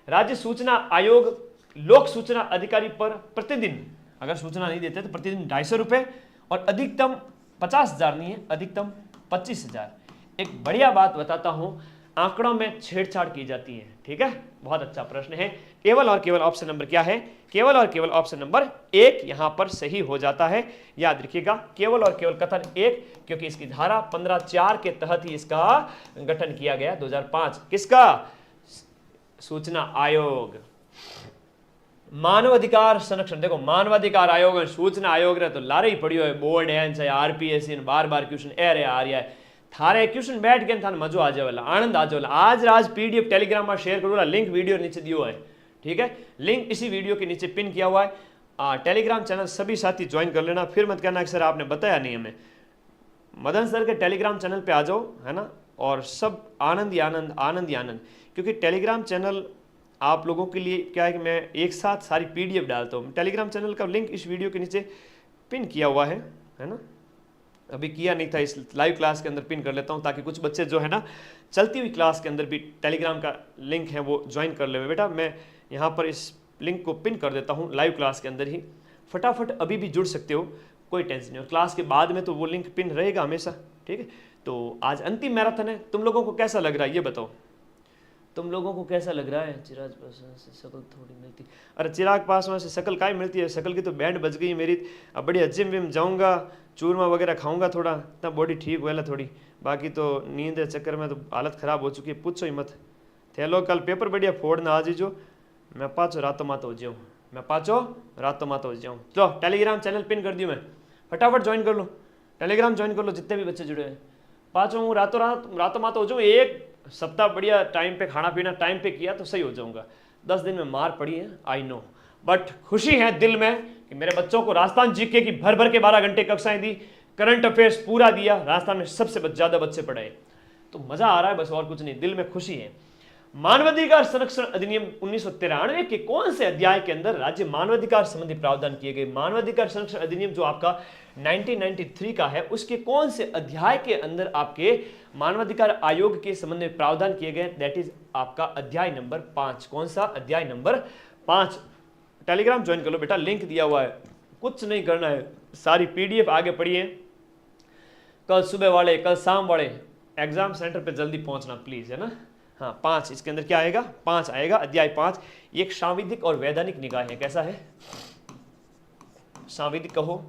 राज्य सूचना आयोग लोक सूचना अधिकारी पर प्रतिदिन, अगर सूचना नहीं देते तो प्रतिदिन 250 रुपये और अधिकतम 50,000 नहीं है, अधिकतम 25,000। एक बढ़िया बात बताता हूं, आंकड़ों में छेड़छाड़ की जाती है, ठीक है। बहुत अच्छा प्रश्न है। केवल और केवल ऑप्शन नंबर क्या है, केवल और केवल ऑप्शन नंबर 1 यहां पर सही हो जाता है। याद रखिएगा केवल और केवल कथन 1, क्योंकि इसकी धारा 15(4) के तहत ही इसका गठन किया गया 2005। किसका? सूचना आयोग। मानवाधिकार संरक्षण, देखो मानवाधिकार आयोग और सूचना आयोग रे तो लारे ही पड़ियो है, बोर्ड है चाहे आरपीएससी बार बार क्वेश्चन ए रे आ रहा है, थारे क्वेश्चन बैठ के थाने मजो आ जावेला, आनंद आ जावेला। आज राज पीडीएफ टेलीग्राम में शेयर करूंगा, लिंक वीडियो नीचे दियो है, ठीक है। लिंक इसी वीडियो के नीचे पिन किया हुआ है। टेलीग्राम चैनल सभी साथी ज्वाइन कर लेना, फिर मत कहना कि सर आपने बताया नहीं हमें। मदन सर के टेलीग्राम चैनल पे आ जाओ, है ना, और सब आनंद ही आनंद, आनंद ही आनंद। क्योंकि टेलीग्राम चैनल आप लोगों के लिए क्या है कि मैं एक साथ सारी पीडीएफ डालता हूँ। टेलीग्राम चैनल का लिंक इस वीडियो के नीचे पिन किया हुआ है ना। अभी किया नहीं था, इस लाइव क्लास के अंदर पिन कर लेता हूँ ताकि कुछ बच्चे जो है ना चलती हुई क्लास के अंदर भी टेलीग्राम का लिंक है वो ज्वाइन कर ले। बेटा मैं यहाँ पर इस लिंक को पिन कर देता हूँ लाइव क्लास के अंदर ही, फटाफट अभी भी जुड़ सकते हो, कोई टेंशन नहीं। और क्लास के बाद में तो वो लिंक पिन रहेगा हमेशा, ठीक है। तो आज अंतिम मैराथन है, तुम लोगों को कैसा लग रहा है ये बताओ, तुम लोगों को कैसा लग रहा है? चिराग पासवान से शकल थोड़ी मिलती, अरे चिराग पासवान से शकल काय मिलती है, शकल की तो बैंड बज गई मेरी। अब बढ़िया जिम विम जाऊंगा, चूरमा वगैरह खाऊंगा थोड़ा, तब बॉडी ठीक हुआ थोड़ी, बाकी तो नींद के चक्कर में तो हालत खराब हो चुकी है, पूछो ही मत। थे लोग कल पेपर बढ़िया फोड़ ना आज जो, मैं पाँचों रातों मातो हो जाऊँ, मैं पाँचों रातों मातो हो जाऊँ। चलो टेलीग्राम चैनल पिन कर दियो मैं, फटाफट ज्वाइन कर लो, टेलीग्राम ज्वाइन कर लो जितने भी बच्चे जुड़े हैं। पाँचों रातों मातो हो जाऊँ, एक सप्ताह बढ़िया टाइम पे खाना पीना टाइम पे किया तो सही हो जाऊंगा। 10 दिन में मार पड़ी है आई नो, बट खुशी है दिल में कि मेरे बच्चों को राजस्थान जीके की भर भर के 12 घंटे कक्षाएं दी, करंट अफेयर्स पूरा दिया, राजस्थान में सबसे ज्यादा बच्चे पढ़ाए, तो मजा आ रहा है बस, और कुछ नहीं, दिल में खुशी है। मानवाधिकार संरक्षण अधिनियम 1993 के कौन से अध्याय के अंदर राज्य मानवाधिकार संबंधी प्रावधान किए गए? मानवाधिकार संरक्षण अधिनियम जो आपका 1993 का है, उसके कौन से अध्याय के अंदर आपके मानवाधिकार आयोग के संबंध में प्रावधान किए गए? दैट इज आपका अध्याय नंबर 5। कौन सा? अध्याय नंबर 5। टेलीग्राम ज्वाइन कर लो बेटा, लिंक दिया हुआ है, कुछ नहीं करना है, सारी पीडीएफ आगे पढ़िए। कल सुबह वाले, कल शाम वाले एग्जाम सेंटर पे जल्दी पहुंचना प्लीज, है ना। हाँ 5, इसके अंदर क्या आएगा? 5 आएगा, अध्याय 5। एक सांविधिक और वैधानिक निकाय है, कैसा है? सांविधिक कहो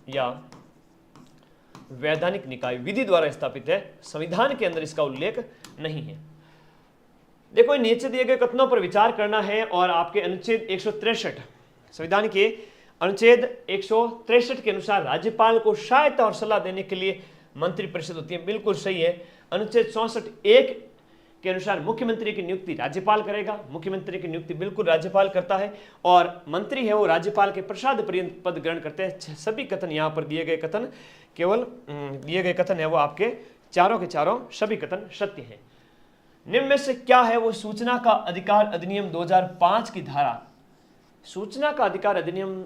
या वैधानिक निकाय, विधि द्वारा स्थापित है, संविधान के अंदर इसका उल्लेख नहीं है। देखो नीचे दिए गए कथनों पर विचार करना है और आपके अनुच्छेद 163 संविधान के अनुच्छेद 163 के अनुसार राज्यपाल को सहायता और सलाह देने के लिए मंत्री परिषद होती है, बिल्कुल सही है। अनुच्छेद 64(1) के अनुसार मुख्यमंत्री की नियुक्ति राज्यपाल करेगा, मुख्यमंत्री की नियुक्ति बिल्कुल राज्यपाल करता है, और मंत्री है वो राज्यपाल के प्रसाद पर्यंत पद ग्रहण करते हैं। सभी कथन यहाँ पर दिए गए कथन, केवल दिए गए कथन है वो आपके चारों के चारों सभी कथन सत्य हैं। निम्न में से क्या है वो सूचना का अधिकार अधिनियम 2005 की धारा? सूचना का अधिकार अधिनियम,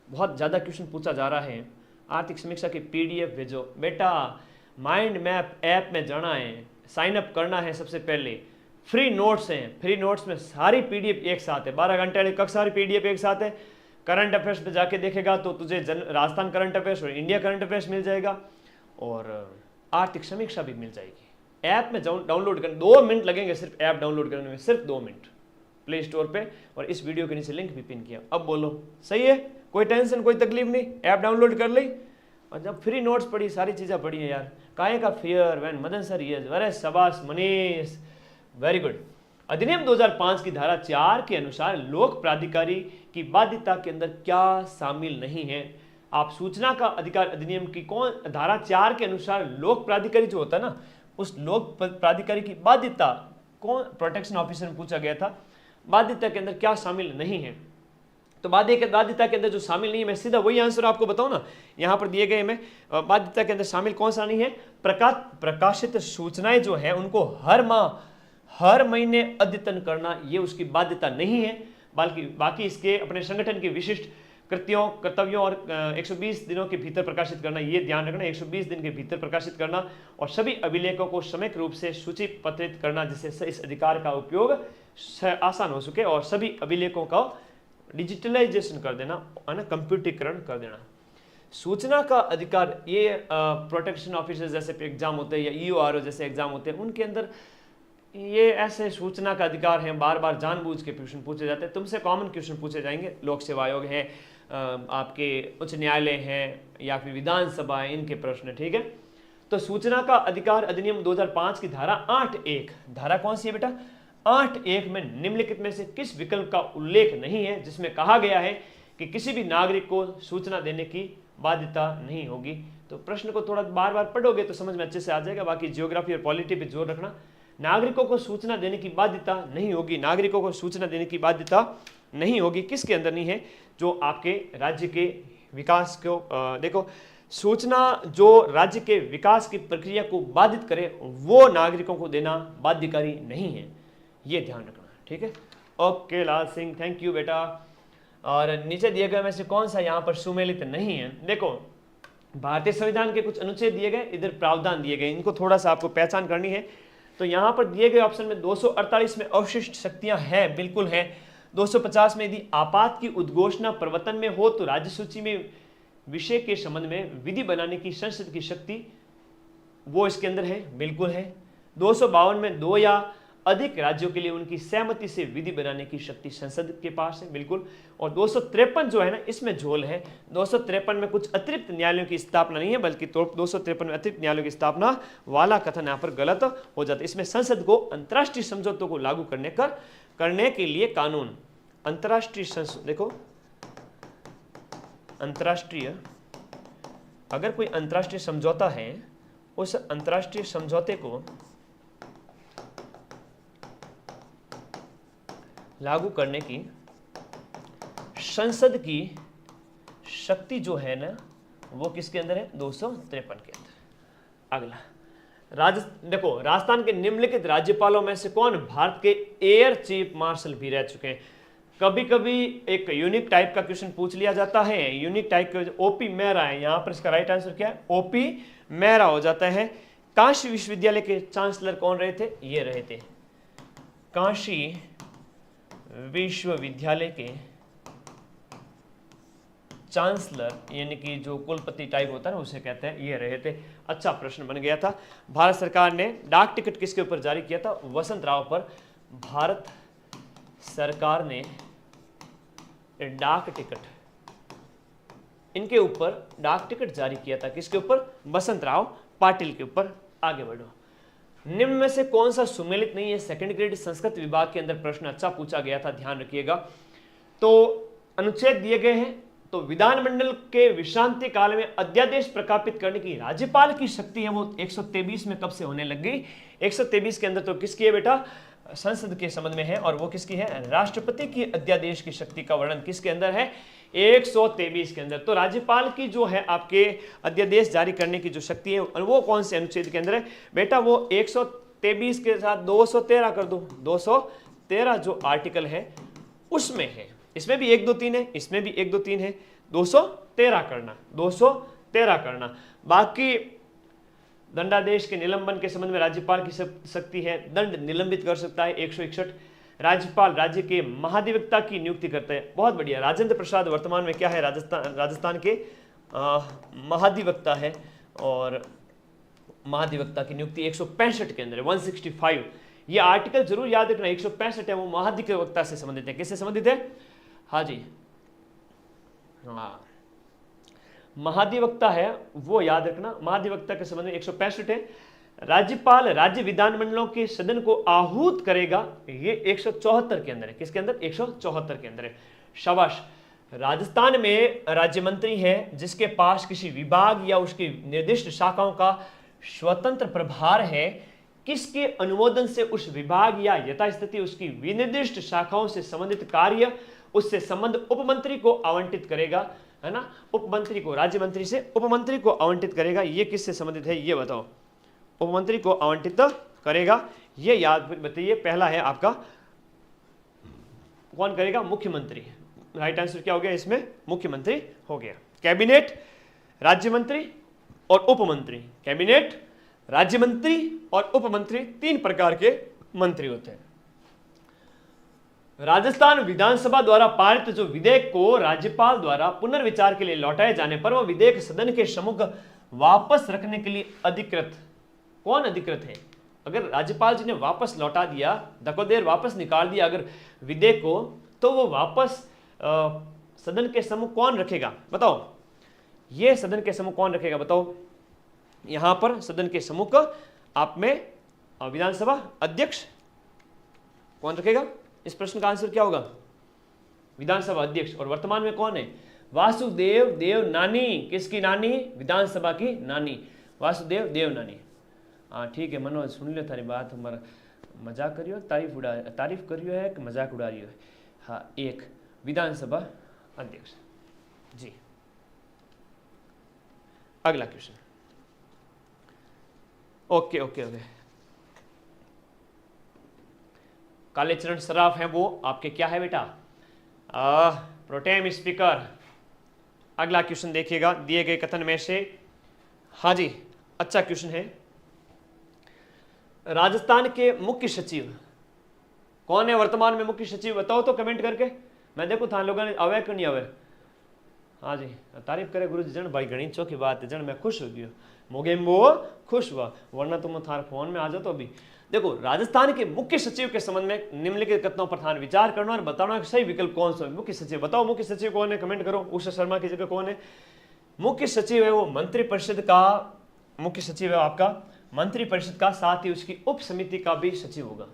बहुत ज्यादा क्वेश्चन पूछा जा रहा है। आर्थिक समीक्षा की पीडीएफ भेजो बेटा, माइंड मैप ऐप में जाना है, साइन अप करना है, सबसे पहले फ्री नोट्स हैं, फ्री नोट्स में सारी पीडीएफ एक साथ है, 12 घंटे वाली कक्षा सारी पीडीएफ एक साथ है। करंट अफेयर्स पे जाके देखेगा तो तुझे राजस्थान करंट अफेयर्स और इंडिया करंट अफेयर्स मिल जाएगा, और आर्थिक समीक्षा भी मिल जाएगी। ऐप में डाउनलोड करने 2 मिनट लगेंगे, सिर्फ ऐप डाउनलोड करने में सिर्फ 2 मिनट, प्ले स्टोर पे, और इस वीडियो के नीचे लिंक भी पिन किया। अब बोलो सही है, कोई टेंशन कोई तकलीफ नहीं, ऐप डाउनलोड कर ली, और जब फ्री नोट्स पढ़ी, सारी चीज़ें पढ़ी है यार। काहे का fair when Madan sir yes, अरे शाबाश मनीष, वेरी गुड। अधिनियम 2005 की धारा 4 के अनुसार लोक प्राधिकारी की बाध्यता के अंदर क्या शामिल नहीं है? आप सूचना का अधिकार अधिनियम की कौन धारा 4 के अनुसार लोक प्राधिकारी जो होता है ना, उस लोक प्राधिकारी की बाध्यता कौन, प्रोटेक्शन ऑफिसर में पूछा गया था, बाध्यता के अंदर क्या शामिल नहीं है? तो बाध्यता के अंदर जो शामिल नहीं है, मैं सीधा वही आंसर आपको बताऊं ना, यहां पर दिए गए में बाध्यता के अंदर शामिल कौन सा नहीं है? प्रकाशित सूचनाएं जो है उनको हर माह हर महीने अद्यतन करना, ये उसकी बाध्यता नहीं है, बल्कि बाकी इसके अपने संगठन के विशिष्ट कृत्यों कर्तव्यों और 120 दिनों के भीतर प्रकाशित करना, ये ध्यान रखना, 120 दिन के भीतर प्रकाशित करना, और सभी अभिलेखों को समयक रूप से सूचीपत्रित करना, जिससे इस अधिकार का उपयोग आसान हो सके, और सभी अभिलेखों का डिजिटलाइजेशन कर देना, है ना, कंप्यूटरीकरण कर देना। सूचना का अधिकार, ये प्रोटेक्शन ऑफिसर जैसे एग्जाम होते हैं या EORO जैसे एग्जाम होते हैं, उनके अंदर ये ऐसे सूचना का अधिकार है, बार बार जानबूझ के क्वेश्चन पूछे जाते हैं, तुमसे कॉमन क्वेश्चन पूछे जाएंगे। लोक सेवा आयोग है, आपके उच्च न्यायालय है, या फिर विधानसभा है, इनके प्रश्न, ठीक है। तो सूचना का अधिकार अधिनियम 2005 की धारा 8(1), धारा कौन सी है बेटा? 8(1) में निम्नलिखित में से किस विकल्प का उल्लेख नहीं है, जिसमें कहा गया है कि किसी भी नागरिक को सूचना देने की बाध्यता नहीं होगी? तो प्रश्न को थोड़ा बार बार पढ़ोगे तो समझ में अच्छे से आ जाएगा। बाकी ज्योग्राफी और पॉलिटी पे जोर रखना। नागरिकों को सूचना देने की बाध्यता नहीं होगी, नागरिकों को सूचना देने की बाध्यता नहीं होगी। किसके अंदर नहीं है? जो आपके राज्य के विकास को देखो, सूचना जो राज्य के विकास की प्रक्रिया को बाधित करे वो नागरिकों को देना बाध्यकारी नहीं है, ये ध्यान रखना, ठीक है। Okay Lal Singh, thank you बेटा। और नीचे दिए गए में से कौन सा यहाँ पर सुमेलित नहीं है? देखो, भारतीय संविधान के कुछ अनुच्छेद दिए गए, इधर प्रावधान दिए गए, इनको थोड़ा सा आपको पहचान करनी है। तो यहाँ पर दिए गए ऑप्शन में 248 में अवशिष्ट शक्तियां हैं, बिल्कुल है। 250 में यदि आपात की उद्घोषणा प्रवर्तन में हो तो राज्य सूची में विषय के संबंध में विधि बनाने की संसद की शक्ति, वो इसके अंदर है, बिल्कुल है। 252 में 2 या अधिक राज्यों के लिए उनकी सहमति से विधि बनाने की शक्ति संसद के पास है, बिल्कुल। और 253 जो है ना, इसमें झोल है। 253 में कुछ अतिरिक्त न्यायालयों की स्थापना नहीं है, बल्कि 253 में अतिरिक्त न्यायालयों की स्थापना वाला कथन यहाँ पर गलत हो जाता है। इसमें संसद को अंतर्राष्ट्रीय समझौतों को लागू करने के लिए कानून, अंतर्राष्ट्रीय देखो, अंतर्राष्ट्रीय, अगर कोई अंतर्राष्ट्रीय समझौता है, उस अंतर्राष्ट्रीय समझौते को लागू करने की संसद की शक्ति जो है ना, वो किसके अंदर है? 253 के अंदर। अगला, देखो, राजस्थान के निम्नलिखित राज्यपालों में से कौन भारत के एयर चीफ मार्शल भी रह चुके हैं? कभी कभी एक यूनिक टाइप का क्वेश्चन पूछ लिया जाता है, यूनिक टाइप के। OP मेहरा है यहाँ पर, इसका राइट आंसर क्या है? OP मेहरा हो जाता है। काशी विश्वविद्यालय के चांसलर कौन रहे थे? ये रहे थे काशी विश्वविद्यालय के चांसलर, यानी कि जो कुलपति टाइप होता है ना, उसे कहते हैं, ये रहे थे। अच्छा प्रश्न बन गया था। भारत सरकार ने डाक टिकट किसके ऊपर जारी किया था? वसंत राव पर। भारत सरकार ने डाक टिकट, इनके ऊपर डाक टिकट जारी किया था। किसके ऊपर? वसंत राव पाटिल के ऊपर। आगे बढ़ो। निम्न में से कौन सा सुमेलित नहीं है? सेकंड ग्रेड संस्कृत विभाग के अंदर प्रश्न अच्छा पूछा गया था, ध्यान रखिएगा। तो अनुच्छेद दिए गए हैं। तो विधानमंडल के विश्रांति काल में अध्यादेश प्रकाशित करने की राज्यपाल की शक्ति है, वो 123 में कब से होने लग गई? 123 के अंदर तो किसकी है बेटा? संसद के संबंध में है। और वो किसकी है? राष्ट्रपति की अध्यादेश की शक्ति का वर्णन किसके अंदर है? 123 के अंदर। तो राज्यपाल की जो है आपके अध्यादेश जारी करने की जो शक्ति है, वो कौन से अनुच्छेद के अंदर है बेटा? वो 123 के साथ 213 कर दो। 213 जो आर्टिकल है उसमें है। इसमें भी 1 2 3 है, इसमें भी 1 2 3 है। 213 करना, 213 करना। बाकी दंडादेश के निलंबन के संबंध में राज्यपाल की शक्ति है, दंड निलंबित कर सकता है। 161 राज्यपाल राज्य के महाधिवक्ता की नियुक्ति करते हैं। बहुत बढ़िया। राजेंद्र प्रसाद वर्तमान में क्या है? राजस्थान के महाधिवक्ता है। और महाधिवक्ता की नियुक्ति 165 के अंदर है, 165। ये आर्टिकल जरूर याद रखना, 165 है, वो महाधिवक्ता से संबंधित है। किससे संबंधित है? हाँ जी, हाँ। महाधिवक्ता है वो याद रखना, महाधिवक्ता के संबंध में 165 है। राज्यपाल राज्य विधानमंडलों के सदन को आहूत करेगा, ये 174 के अंदर है। किसके अंदर? 174 के अंदर है। शाबाश। राजस्थान में राज्य मंत्री है जिसके पास किसी विभाग या उसकी निर्दिष्ट शाखाओं का स्वतंत्र प्रभार है। किसके अनुमोदन से उस विभाग या यथास्थिति उसकी विनिर्दिष्ट शाखाओं से संबंधित कार्य उससे संबंध उपमंत्री को आवंटित करेगा, है ना। उपमंत्री को, राज्य मंत्री से उपमंत्री को आवंटित करेगा। ये किससे संबंधित है ये बताओ? उपमंत्री को आवंटित करेगा, ये याद बताइए। पहला है आपका कौन करेगा? मुख्यमंत्री। राइट आंसर क्या हो गया इसमें? मुख्यमंत्री हो गया। कैबिनेट, राज्य मंत्री और उपमंत्री। कैबिनेट, राज्य मंत्री और उपमंत्री 3 प्रकार के मंत्री होते हैं। राजस्थान विधानसभा द्वारा पारित जो विधेयक को राज्यपाल द्वारा पुनर्विचार के लिए लौटाए जाने पर वह विधेयक सदन के सम्मुख वापस रखने के लिए अधिकृत। कौन अधिकृत है? अगर राज्यपाल जी ने वापस लौटा दिया, धकोदेर वापस निकाल दिया अगर विधेयक को, तो वो वापस सदन के सम्मुख कौन रखेगा बताओ? ये सदन के सम्मुख कौन रखेगा बताओ? यहां पर सदन के सम्मुख आप में विधानसभा अध्यक्ष कौन रखेगा? इस प्रश्न का आंसर क्या होगा? विधानसभा अध्यक्ष। और वर्तमान में कौन है? वासुदेव देव नानी। किसकी नानी? विधानसभा की नानी, वासुदेव देव नानी। हाँ ठीक है मनोज, सुन लो थारी बात। हमारा मजाक करियो, तारीफ करियो है कि मजाक उड़ा रही है? हाँ, एक विधानसभा अध्यक्ष जी। अगला question. Okay okay okay. Kalicharan Saraf हैं वो आपके क्या है बेटा? Pro tem speaker. अगला क्वेश्चन देखिएगा दिए गए कथन में से। हाँ जी, अच्छा क्वेश्चन है। राजस्थान के मुख्य सचिव कौन है वर्तमान में? मुख्य सचिव बताओ तो कमेंट करके, मैं देखो था लोगों ने आवे कि नहीं आवे। हाँ जी, तारीफ करे गुरु जी जन भाई, घनी चौकी बात है जन, मैं खुश हो गया। मोगे में वो खुश हुआ, वरना तुम थार फोन में आ जाओ। तो अभी देखो, राजस्थान के मुख्य सचिव के संबंध में निम्नलिखित कथनों पर ध्यान विचार करना और बताना कि सही विकल्प कौन सा है। मुख्य सचिव बताओ, मुख्य सचिव कौन है? कमेंट करो। उषा शर्मा की जगह कौन है मुख्य सचिव? है वो मंत्रिपरिषद का मुख्य सचिव है आपका, मंत्रिपरिषद का, साथ ही उसकी उप समिति का भी सचिव होगा।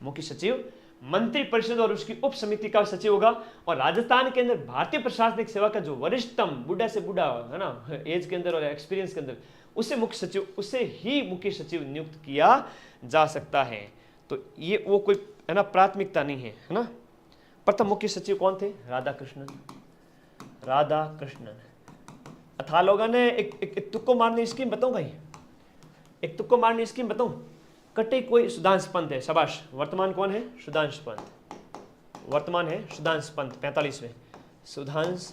मुख्य सचिव मंत्रिपरिषद और उसकी उप समिति का सचिव होगा। और राजस्थान के अंदर भारतीय प्रशासनिक सेवा का जो वरिष्ठतम, बूढ़ा से बूढ़ा है ना, एज के अंदर और एक्सपीरियंस के अंदर, उसे मुख्य सचिव, उसे ही मुख्य सचिव नियुक्त किया जा सकता है। तो ये वो कोई है ना प्राथमिकता नहीं है, है ना। प्रथम मुख्य सचिव कौन थे? राधाकृष्णन। राधाकृष्णन। अथा लोगों ने एक तुक्को मारने स्कीम बताऊं भाई, एक तुक्को मारने स्कीम बताऊं। कटे कोई सुधांश पंत है, शाबाश। वर्तमान कौन है? सुधांश पंत। वर्तमान है सुधांश पंत, 45वें सुधांश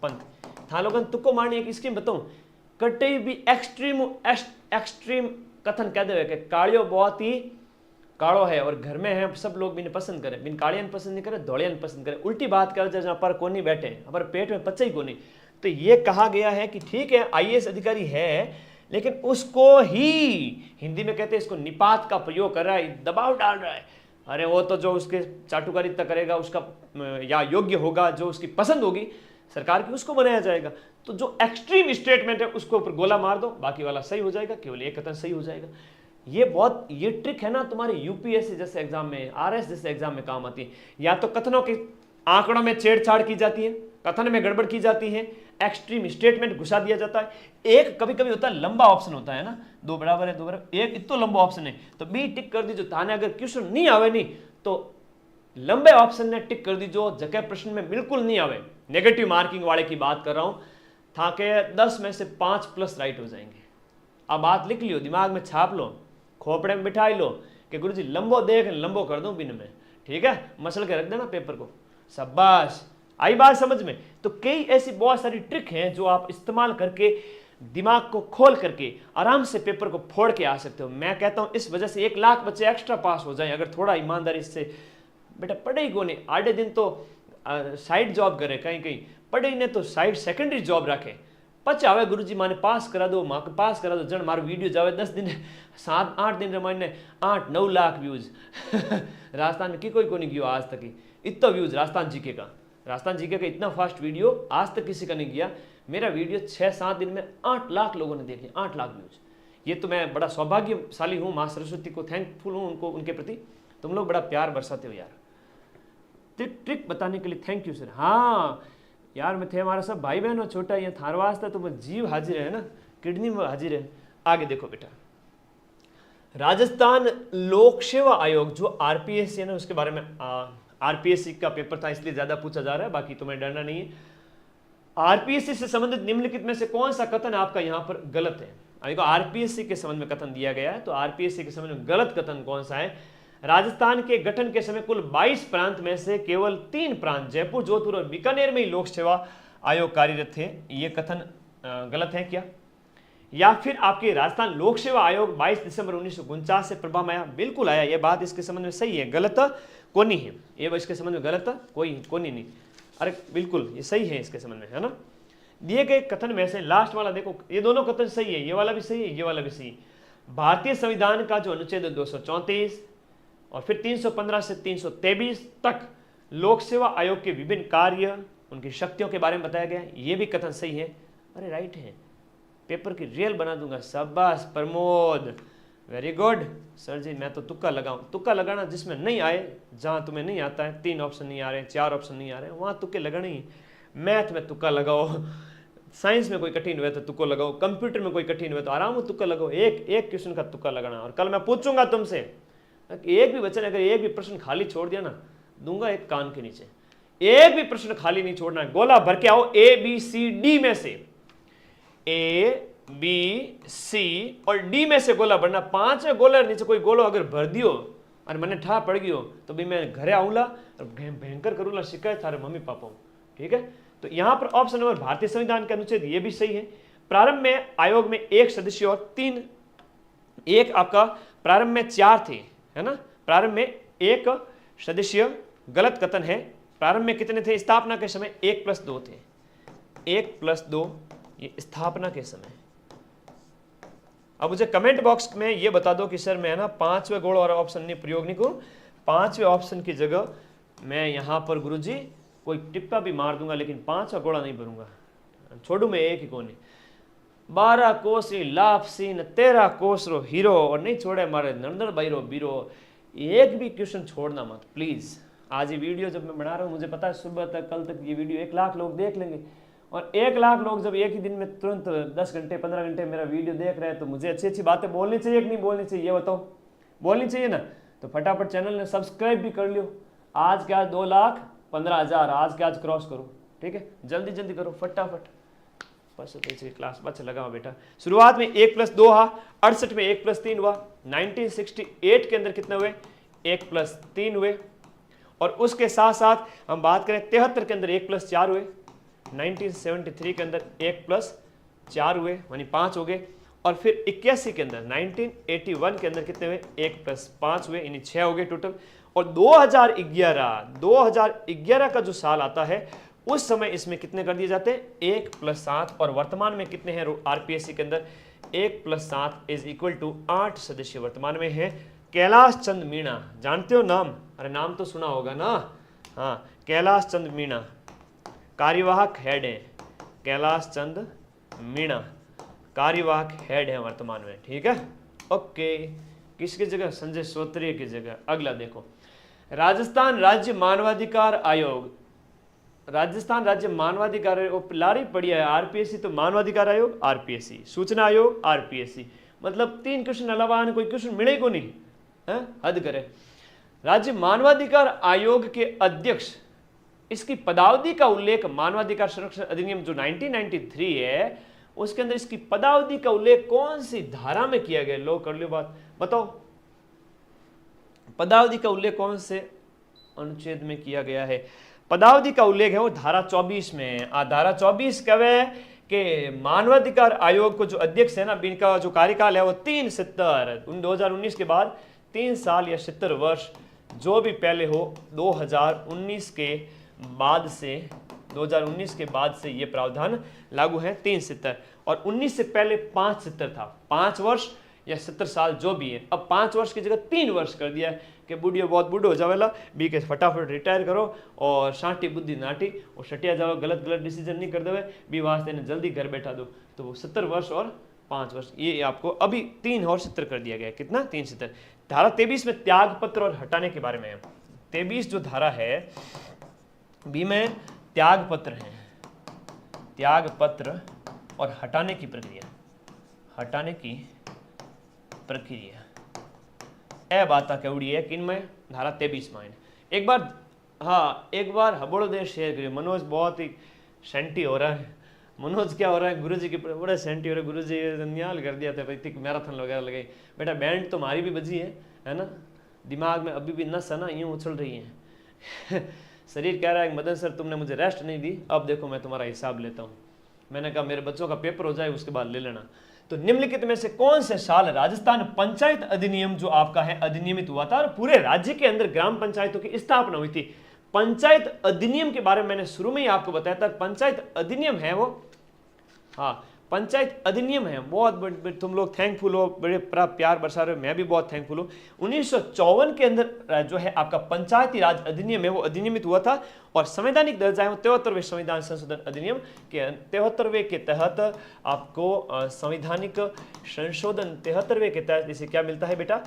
पंत। था लोगन तुक्को मारने एक स्कीम बताऊं। कटे भी एक्सट्रीम कथन कह दे कि कालियो बहुत ही कालो है और घर में है, सब लोग बिन पसंद करे, बिन कालियन पसंद नहीं करे, धोलियन पसंद करे, उल्टी बात कर जहाँ पर कोनी बैठे, हमारे पेट में पचे ही कोनी। तो ये कहा गया है कि ठीक है आईएएस अधिकारी है, लेकिन उसको ही हिंदी में कहते हैं इसको निपात का प्रयोग कर रहा है, दबाव डाल रहा है। अरे वो तो जो उसके चाटुकारिता करेगा उसका या योग्य होगा, जो उसकी पसंद होगी सरकार की, उसको बनाया जाएगा। तो जो एक्सट्रीम स्टेटमेंट है उसको ऊपर गोला मार दो, बाकी वाला सही हो जाएगा, केवल एक कथन सही हो जाएगा। ये ट्रिक है ना तुम्हारे यूपीएससी जैसे एग्जाम में, आरएस जैसे एग्जाम में काम आती है। या तो कथनों के आंकड़ों में छेड़छाड़ की जाती है, कथन में गड़बड़ की जाती है, एक्सट्रीम स्टेटमेंट घुसा दिया जाता है। एक कभी कभी होता है लंबा ऑप्शन होता है ना, 2 बराबर है 2 बराबर, एक इतना लंबा ऑप्शन है तो बी टिक कर दीजिए। थाने अगर क्वेश्चन नहीं आवे नहीं तो लंबे ऑप्शन ने टिक कर दीजिए, जगह प्रश्न में बिल्कुल नहीं आवे। नेगेटिव मार्किंग वाले की बात कर रहा हूं, था के 10 में से 5+ राइट हो जाएंगे। अब बात लिख लियो, दिमाग में छाप लो, खोपड़े में बिठा लो कि गुरुजी लंबो देख लंबो कर दूं बिन में, ठीक है, मसल के रख देना पेपर को। शाबाश, आई बात समझ में। तो कई ऐसी बहुत सारी ट्रिक हैं जो आप इस्तेमाल करके दिमाग को खोल करके आराम से पेपर को फोड़ के आ सकते हो। मैं कहता हूं इस वजह से 1 लाख बच्चे एक्स्ट्रा पास हो जाएं अगर थोड़ा ईमानदारी से। बेटा पढ़े ही कोने, आधे दिन तो साइड जॉब करे, कहीं कहीं पढ़े ही ने तो साइड सेकेंडरी जॉब रखे। पचा आवे गुरुजी माने पास करा दो, माँ को पास करा दो, जन मारो वीडियो जावे 10 दिन 7-8 दिन रमाने 8-9 लाख व्यूज राजस्थान में की कोई नहीं गयो आज तक ही इतना व्यूज राजस्थान जीके का। राजस्थान जीके का इतना फास्ट वीडियो आज तक किसी का नहीं किया। मेरा वीडियो 6-7 दिन में 8 लाख लोगों ने देखे, 8 लाख व्यूज। ये तो मैं बड़ा सौभाग्यशाली हूँ, माँ सरस्वती को थैंकफुल हूँ उनको, उनके प्रति। तुम लोग बड़ा प्यार बरसाते हो यार। ट्रिक बताने के लिए थैंक यू सर। हाँ यार, मैं थे हमारा सब भाई बहन हो, छोटा ये थार वास्ता तो जीव हाजिर है ना, किडनी में हाजिर है। आगे देखो बेटा, राजस्थान लोक सेवा आयोग जो आरपीएससी है ना, उसके बारे में आरपीएससी का पेपर था इसलिए ज्यादा पूछा जा रहा है, बाकी तुम्हें डरना नहीं है। आरपीएससी से संबंधित निम्नलिखित में से कौन सा कथन आपका यहां पर गलत है? देखो आरपीएससी के संबंध में कथन दिया गया है, तो आरपीएससी के संबंध में गलत कथन कौन सा है? राजस्थान के गठन के समय कुल 22 प्रांत में से केवल 3 प्रांत जयपुर, जोधपुर और बीकानेर में ही लोक सेवा आयोग कार्यरत थे। ये कथन गलत है क्या? या फिर आपके राजस्थान लोक सेवा आयोग 22 दिसंबर 1949 से प्रभाव में आया? बिल्कुल आया, ये बात इसके संबंध में सही है, गलत कोनी है ये, इसके संबंध में गलत कोनी नहीं। अरे बिल्कुल ये सही है इसके संबंध में, है ना। दिए गए कथन में से लास्ट वाला देखो, ये दोनों कथन सही है, ये वाला भी सही है, ये वाला भी सही। भारतीय संविधान का जो अनुच्छेद 234 और फिर 315 से 323 तक लोक सेवा आयोग के विभिन्न कार्य, उनकी शक्तियों के बारे में बताया गया, ये भी कथन सही है। अरे राइट है, पेपर की रियल बना दूंगा। शाबाश प्रमोद, वेरी गुड सर जी। मैं तो तुक्का लगाऊं, तुक्का लगाना जिसमें नहीं आए, जहां तुम्हें नहीं आता है, 3 ऑप्शन नहीं आ रहे, 4 ऑप्शन नहीं आ रहे, वहां तुक्के लगाने ही। मैथ में तुक्का लगाओ, साइंस में कोई कठिन हुए तो तुक्का लगाओ, कंप्यूटर में कोई कठिन हुए तो आराम से तुक्का लगाओ। एक क्वेश्चन का तुक्का लगाना। और कल मैं पूछूंगा तुमसे, एक भी बच्चे ने अगर एक भी प्रश्न खाली छोड़ दिया ना, दूंगा एक कान के नीचे। एक भी प्रश्न खाली नहीं छोड़ना है, गोला भर के आओ ABCD में से, ABC और D में से गोला भरना। 5 गोला नीचे कोई गोलो अगर भर दियो और मैंने ठा पड़ गयो तो भी मैं घरे आऊंगा और भयंकर करूंगा शिकायत थारे मम्मी पापा। ठीक है, तो यहां पर ऑप्शन नंबर भारतीय संविधान के अनुच्छेद, ये भी सही है। प्रारंभ में आयोग में 1 सदस्य और 3, एक आपका प्रारंभ में 4 थे, है ना। प्रारंभ में 1 सदस्य गलत कथन है। प्रारंभ में कितने थे? स्थापना के समय 1+2 थे, 1+2 ये स्थापना के समय। अब मुझे कमेंट बॉक्स में ये बता दो कि सर मैं ना 5वें गोल और ऑप्शन नहीं प्रयोग नहीं करूं, 5वें ऑप्शन की जगह मैं यहां पर गुरुजी कोई टिप्पा भी मार दूंगा, लेकिन 5वां गोला नहीं भरूंगा, छोड़ू मैं एक ही कोने। 12 कोसी लापसीन 13 कोसरो हीरो, और नहीं छोड़े मारे नंदर बैरो बीरो। एक भी क्वेश्चन छोड़ना मत प्लीज। आज ये वीडियो जब मैं बना रहा हूँ, मुझे पता है सुबह तक कल तक ये वीडियो 1 लाख लोग देख लेंगे, और 1 लाख लोग जब एक ही दिन में तुरंत 10 घंटे 15 घंटे मेरा वीडियो देख रहे हैं, तो मुझे अच्छी अच्छी बातें बोलनी चाहिए कि नहीं बोलनी चाहिए? ये बताओ, बोलनी चाहिए ना। तो फटाफट चैनल ने सब्सक्राइब भी कर लियो। आज के आज 2,15,000 आज के आज क्रॉस करो, ठीक है, जल्दी जल्दी करो फटाफट। बस क्लास बच्चे लगाओ बेटा। शुरुआत में 1+2 हुआ, 68 में 1+3 हुआ, 1968 के अंदर कितने हुए? 1+3 हुए, और उसके साथ साथ हम बात करें 73 के अंदर 1+4 हुए, 1973 के अंदर 1+4 हुए यानी 5 हो गए, और फिर 81 के अंदर 1981 के अंदर कितने हुए? 1+5 हुए यानी 6 हो गए टोटल। और 2011 का जो साल आता है उस समय इसमें कितने कर दिए जाते हैं? 1+7, और वर्तमान में कितने हैं आरपीएससी के अंदर? 1+7 इज इक्वल टू 8 सदस्य वर्तमान में है। कैलाश चंद मीणा, जानते हो नाम? अरे नाम तो सुना होगा ना। हाँ, कैलाश चंद मीणा कार्यवाहक हेड है, कैलाश चंद मीणा कार्यवाहक हेड है वर्तमान में, ठीक है। ओके, किसकी जगह? संजय श्रोत्रिय की जगह। अगला देखो, राजस्थान राज्य मानवाधिकार आयोग, राजस्थान राज्य मानवाधिकार आयोग लारी पड़ी है। आरपीएससी तो मानवाधिकार आयोग, आरपीएससी सूचना आयोग, आरपीएससी, मतलब 3 क्वेश्चन अलावा कोई क्वेश्चन मिले को नहीं है, हद करे। राज्य मानवाधिकार आयोग के अध्यक्ष, इसकी पदावधि का उल्लेख मानवाधिकार संरक्षण अधिनियम जो 1993 है उसके अंदर इसकी पदावधि का उल्लेख कौन सी धारा में किया गया? लो कर लो बात, बताओ पदावधि का उल्लेख कौन से अनुच्छेद में किया गया है? पदावधि का उल्लेख है वो धारा 24 में। धारा 24 कब है कि मानवाधिकार आयोग को जो अध्यक्ष है ना, इनका जो कार्यकाल है वो 2019 के बाद 3 साल या 70 वर्ष जो भी पहले हो, 2019 के बाद से ये प्रावधान लागू है 3 70, और 19 से पहले 5 70 था, 5 वर्ष या 70 साल जो भी है, अब 5 वर्ष की जगह 3 वर्ष कर दिया है कि बूढ़ियो बहुत बूढ़ो हो जावेला बी के फटाफट रिटायर करो और शांति बुद्धि नाटी और सटिया जाओ, गलत गलत डिसीजन नहीं कर देवे बी वास्ते ने जल्दी घर बैठा दो। तो वो 70 वर्ष और 5 वर्ष ये आपको अभी 3 और 70 कर दिया गया। कितना? 370। धारा 23 में त्याग पत्र और हटाने के बारे में है। 23 जो धारा है बी में त्याग पत्र है, त्याग पत्र और हटाने की प्रक्रिया, हटाने की प्रक्रिया ए बात केवड़ी है किन में? धारा 23 में। एक बार हाँ, एक बार हबड़ो देश शेयर करिए। मनोज बहुत ही सेंटी हो रहा है। मनोज क्या हो रहा है? गुरुजी के बड़े सेंटी हो रहे, गुरुजी नियाल कर दिया था भाई, मैराथन वगैरह लगाई। बेटा बैंड तो हमारी भी बजी है ना, दिमाग में अभी भी नस है ना, यूँ उछल रही है शरीर कह रहा है मदन सर तुमने मुझे रेस्ट नहीं दी, अब देखो मैं तुम्हारा हिसाब लेता हूँ। मैंने कहा मेरे बच्चों का पेपर हो जाए उसके बाद ले लेना। तो निम्नलिखित में से कौन से साल राजस्थान पंचायत अधिनियम जो आपका है अधिनियमित हुआ था और पूरे राज्य के अंदर ग्राम पंचायतों की स्थापना हुई थी? पंचायत अधिनियम के बारे में मैंने शुरू में ही आपको बताया था। पंचायत अधिनियम है वो, हाँ पंचायत अधिनियम है। बहुत बड़े तुम लोग थैंकफुल हो, बड़े प्यार बरसा रहे हो, मैं भी बहुत थैंकफुल हूँ। 1954 के अंदर जो है आपका पंचायती राज अधिनियम है वो अधिनियमित हुआ था और संवैधानिक दर्जा है 73वें संविधान संशोधन अधिनियम के 73वें के तहत आपको संवैधानिक संशोधन 73वें के तहत इसे क्या मिलता है बेटा?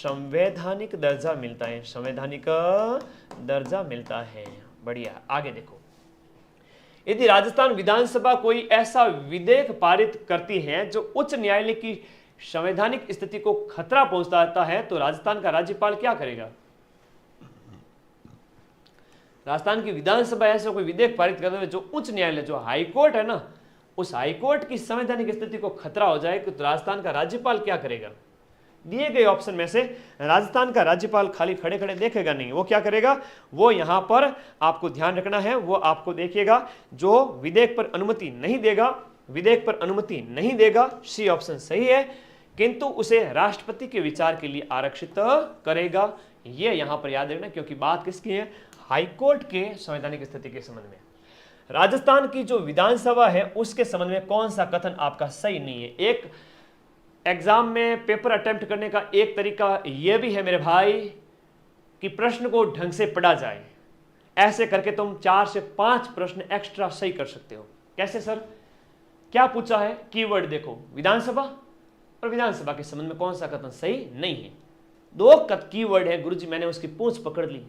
संवैधानिक दर्जा मिलता है, संवैधानिक दर्जा मिलता है। बढ़िया, आगे देखो। यदि राजस्थान विधानसभा कोई ऐसा विधेयक पारित करती है जो उच्च न्यायालय की संवैधानिक स्थिति को खतरा पहुंचाता है तो राजस्थान का राज्यपाल क्या करेगा? राजस्थान की विधानसभा ऐसा कोई विधेयक पारित करते हुए जो उच्च न्यायालय जो हाईकोर्ट है ना, उस हाईकोर्ट की संवैधानिक स्थिति को खतरा हो जाए तो राजस्थान का राज्यपाल क्या करेगा? दिए गए ऑप्शन में से राजस्थान का राज्यपाल खाली खड़े खड़े देखेगा नहीं, वो क्या करेगा? वो यहां पर आपको ध्यान रखना है, वो आपको देखिएगा जो विधेयक पर अनुमति नहीं देगा, विधेयक पर अनुमति नहीं देगा, सी ऑप्शन सही है, किंतु उसे राष्ट्रपति के विचार के लिए आरक्षित करेगा। ये यहां पर याद रखना क्योंकि बात किसकी है? हाईकोर्ट के संवैधानिक स्थिति के संबंध में। राजस्थान की जो विधानसभा है उसके संबंध में कौन सा कथन आपका सही नहीं है? एक एग्जाम में पेपर अटेम्प्ट करने का एक तरीका यह भी है मेरे भाई कि प्रश्न को ढंग से पढ़ा जाए। ऐसे करके तुम 4 से 5 प्रश्न एक्स्ट्रा सही कर सकते हो। कैसे सर? क्या पूछा है? कीवर्ड देखो, विधानसभा और विधानसभा के संबंध में कौन सा कथन सही नहीं है। 2 कीवर्ड है गुरुजी, मैंने उसकी पूंछ पकड़ ली,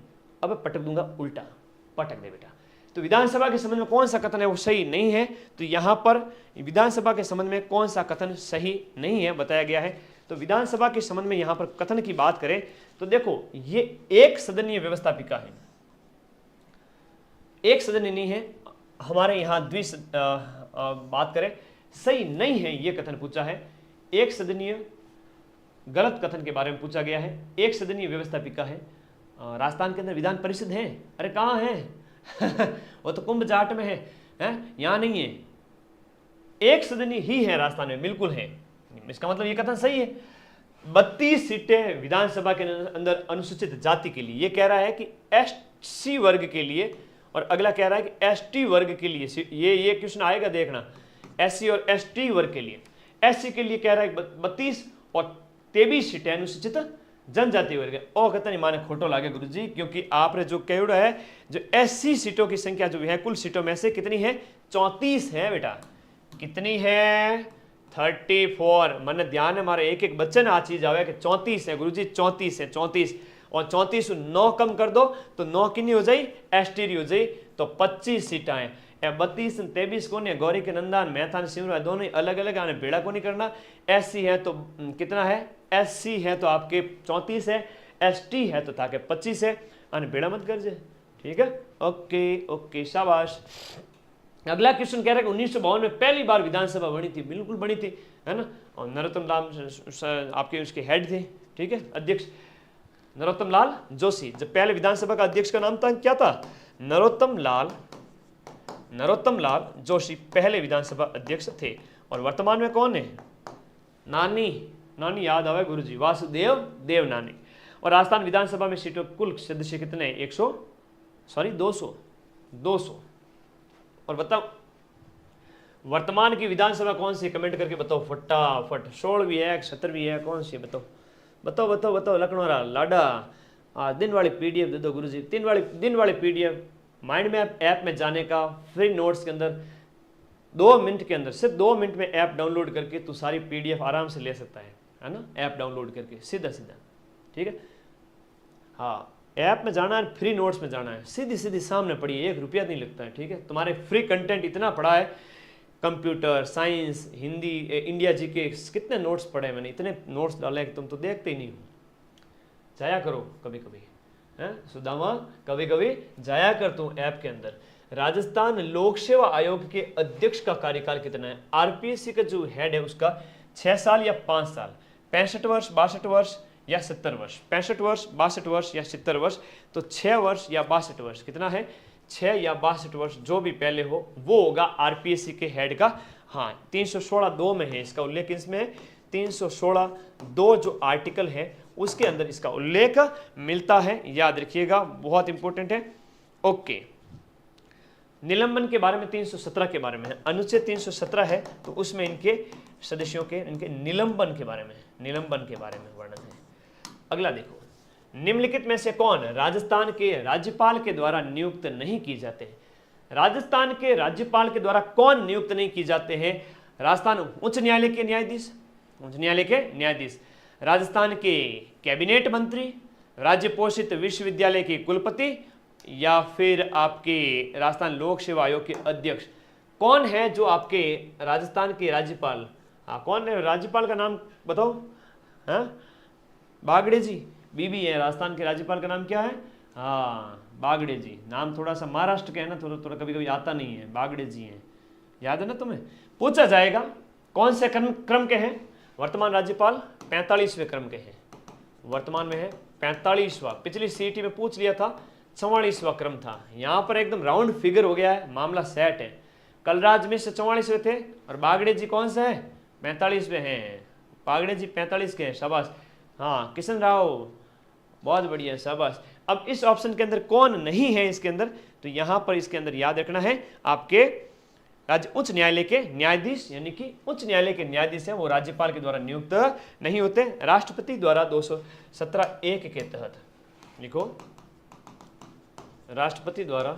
अब पटक दूंगा उल्टा, पटक दे बेटा। तो विधानसभा के संबंध में कौन सा कथन है वो सही नहीं है, तो यहां पर विधानसभा के संबंध में कौन सा कथन सही नहीं है बताया गया है। तो विधानसभा के संबंध में यहां पर कथन की बात करें तो देखो ये एक सदनीय व्यवस्थापिका है, एक सदनीय नहीं है, हमारे यहां बात करें सही नहीं है ये कथन पूछा है। एक सदनीय गलत कथन के बारे में पूछा गया है। एक सदनीय व्यवस्थापिका है, राजस्थान के अंदर विधान परिषद है? अरे कहां है वो तो कुंभ जाट में है, यहां नहीं है। एक सदनी ही है राजस्थान में, बिल्कुल है। इसका मतलब ये कथन सही है। 32 सीटें विधानसभा के अंदर अनुसूचित जाति के लिए, ये कह रहा है कि एससी वर्ग के लिए, और अगला कह रहा है कि एसटी वर्ग के लिए। ये क्वेश्चन आएगा देखना, एससी और एसटी वर्ग के लिए। एससी के लिए कह रहा है 32 और 23 सीटें अनुसूचित जनजाति वर्ग। ओ कहता नहीं माने खोटो लागे गुरुजी, क्योंकि आपने जो कहड़ा है जो एससी सीटों की संख्या जो है कुल सीटों में से कितनी है? 34 है बेटा। कितनी है? 34। मन ध्यान है हमारे एक एक बच्चे ने आ चीज आवे कि 34 है गुरुजी, 34 है, 34 और 34 9 कम कर दो तो 9 कितनी हो जाए? एसटी हो जाए, तो 25 सीटा है। 32 और 23 को नहीं, गौरी के नंदान मेहतान सिमरा दोनों अलग अलग आने, बेड़ा को नहीं करना। एससी है तो कितना है? एससी है तो आपके 34 है, एसटी है तो ताकि 25 है, आने बेड़ा मत कर जाए। ठीक है, ओके ओके, शाबाश। अगला क्वेश्चन कह रहा है कि 1952 में पहली बार विधानसभा बनी थी। बिल्कुल बनी थी, है ना। और नरोत्तम लाल आपके उसके हेड थे, ठीक है, अध्यक्ष नरोत्तम लाल जोशी। जब पहले विधानसभा का अध्यक्ष का नाम था क्या था? नरोत्तम लाल जोशी पहले विधानसभा अध्यक्ष थे। और वर्तमान में कौन है? नानी याद आवे गुरुजी, वासुदेव देवनानी। और राजस्थान विधानसभा में सीटों कुल सदस्य कितने हैं? 200। और बताओ वर्तमान की विधानसभा कौन सी, कमेंट करके बताओ फटाफट। 16वीं है, 17वीं है, कौन सी है बताओ बताओ बताओ बताओ। लखनौरा लाडा, दिन वाली पीडीएफ दे दो गुरुजी, दिन वाली पीडीएफ। माइंड मैप ऐप में जाने का, फ्री नोट्स के अंदर 2 मिनट के अंदर, सिर्फ 2 मिनट में ऐप डाउनलोड करके तू सारी पीडीएफ आराम से ले सकता है ना, ऐप डाउनलोड करके सीधा सीधा, ठीक है। हाँ, ऐप में जाना है, फ्री नोट्स में जाना है, सीधी सीधी सामने पढ़िए, 1 रुपया नहीं लगता है, ठीक है। तुम्हारे फ्री कंटेंट इतना पड़ा है, कंप्यूटर साइंस, हिंदी, इंडिया जी के कितने नोट्स पढ़े हैं मैंने, इतने नोट्स डाले हैं कि तुम तो देखते ही नहीं हो। जाया करो कभी कभी, है सुदामा, कभी कभी जाया कर तू ऐप के अंदर। राजस्थान लोक सेवा आयोग के अध्यक्ष का कार्यकाल कितना है? आरपीएससी का जो हेड है उसका 6 साल या 5 साल, 65 वर्ष, 62 वर्ष या 70 वर्ष, 65 वर्ष, 62 वर्ष या 70 वर्ष, तो 6 वर्ष या 62 वर्ष, कितना है? 6 या 62 वर्ष, जो भी पहले हो वो होगा आरपीएससी के हेड का। हाँ, 316(2) में है इसका उल्लेख, इसमें 316(2) जो आर्टिकल है उसके अंदर इसका उल्लेख मिलता है, याद रखिएगा, बहुत इंपॉर्टेंट है। ओके, निलंबन के बारे में 317 के बारे में है, अनुच्छेद 317 है, तो उसमें इनके सदस्यों के, इनके निलंबन के बारे में वर्णन है। अगला देखो, निम्नलिखित में से कौन राजस्थान के राज्यपाल के द्वारा नियुक्त नहीं की जाते हैं? राजस्थान के राज्यपाल के द्वारा कौन नियुक्त नहीं की जाते हैं? राजस्थान उच्च न्यायालय के न्यायाधीश, राजस्थान के कैबिनेट मंत्री, राज्य पोषित विश्वविद्यालय के कुलपति, या फिर आपके राजस्थान लोक सेवा आयोग के अध्यक्ष। कौन है जो आपके राजस्थान के राज्यपाल? हाँ, कौन है राज्यपाल का नाम बताओ? हाँ, बागड़े जी, बीबी है राजस्थान के राज्यपाल का नाम क्या है? हाँ, बागड़े जी। नाम थोड़ा सा महाराष्ट्र के है ना, थोड़ा थोड़ा कभी कभी आता नहीं है, बागड़े जी हैं, याद है ना तुम्हें? पूछा जाएगा कौन से क्रम के हैं वर्तमान राज्यपाल? 45वें क्रम के हैं, वर्तमान में है 45वां। पिछली सीटी में पूछ लिया था 44वां क्रम था, यहाँ पर एकदम राउंड फिगर हो गया है, मामला सेट है। कलराज मिश्र 44वें थे और बागड़े जी कौन से हैं? 45वें हैं। बागड़े जी 45 के हैं, शाबाश। हाँ, किशन राव, बहुत बढ़िया, शाबाश। अब इस ऑप्शन के अंदर कौन नहीं है इसके अंदर? तो यहाँ पर इसके अंदर याद रखना है, आपके राज्य उच्च न्यायालय के न्यायाधीश, यानी कि उच्च न्यायालय के न्यायाधीश हैं, वो राज्यपाल के द्वारा नियुक्त नहीं होते, राष्ट्रपति द्वारा 217(1) के तहत। लिखो, राष्ट्रपति द्वारा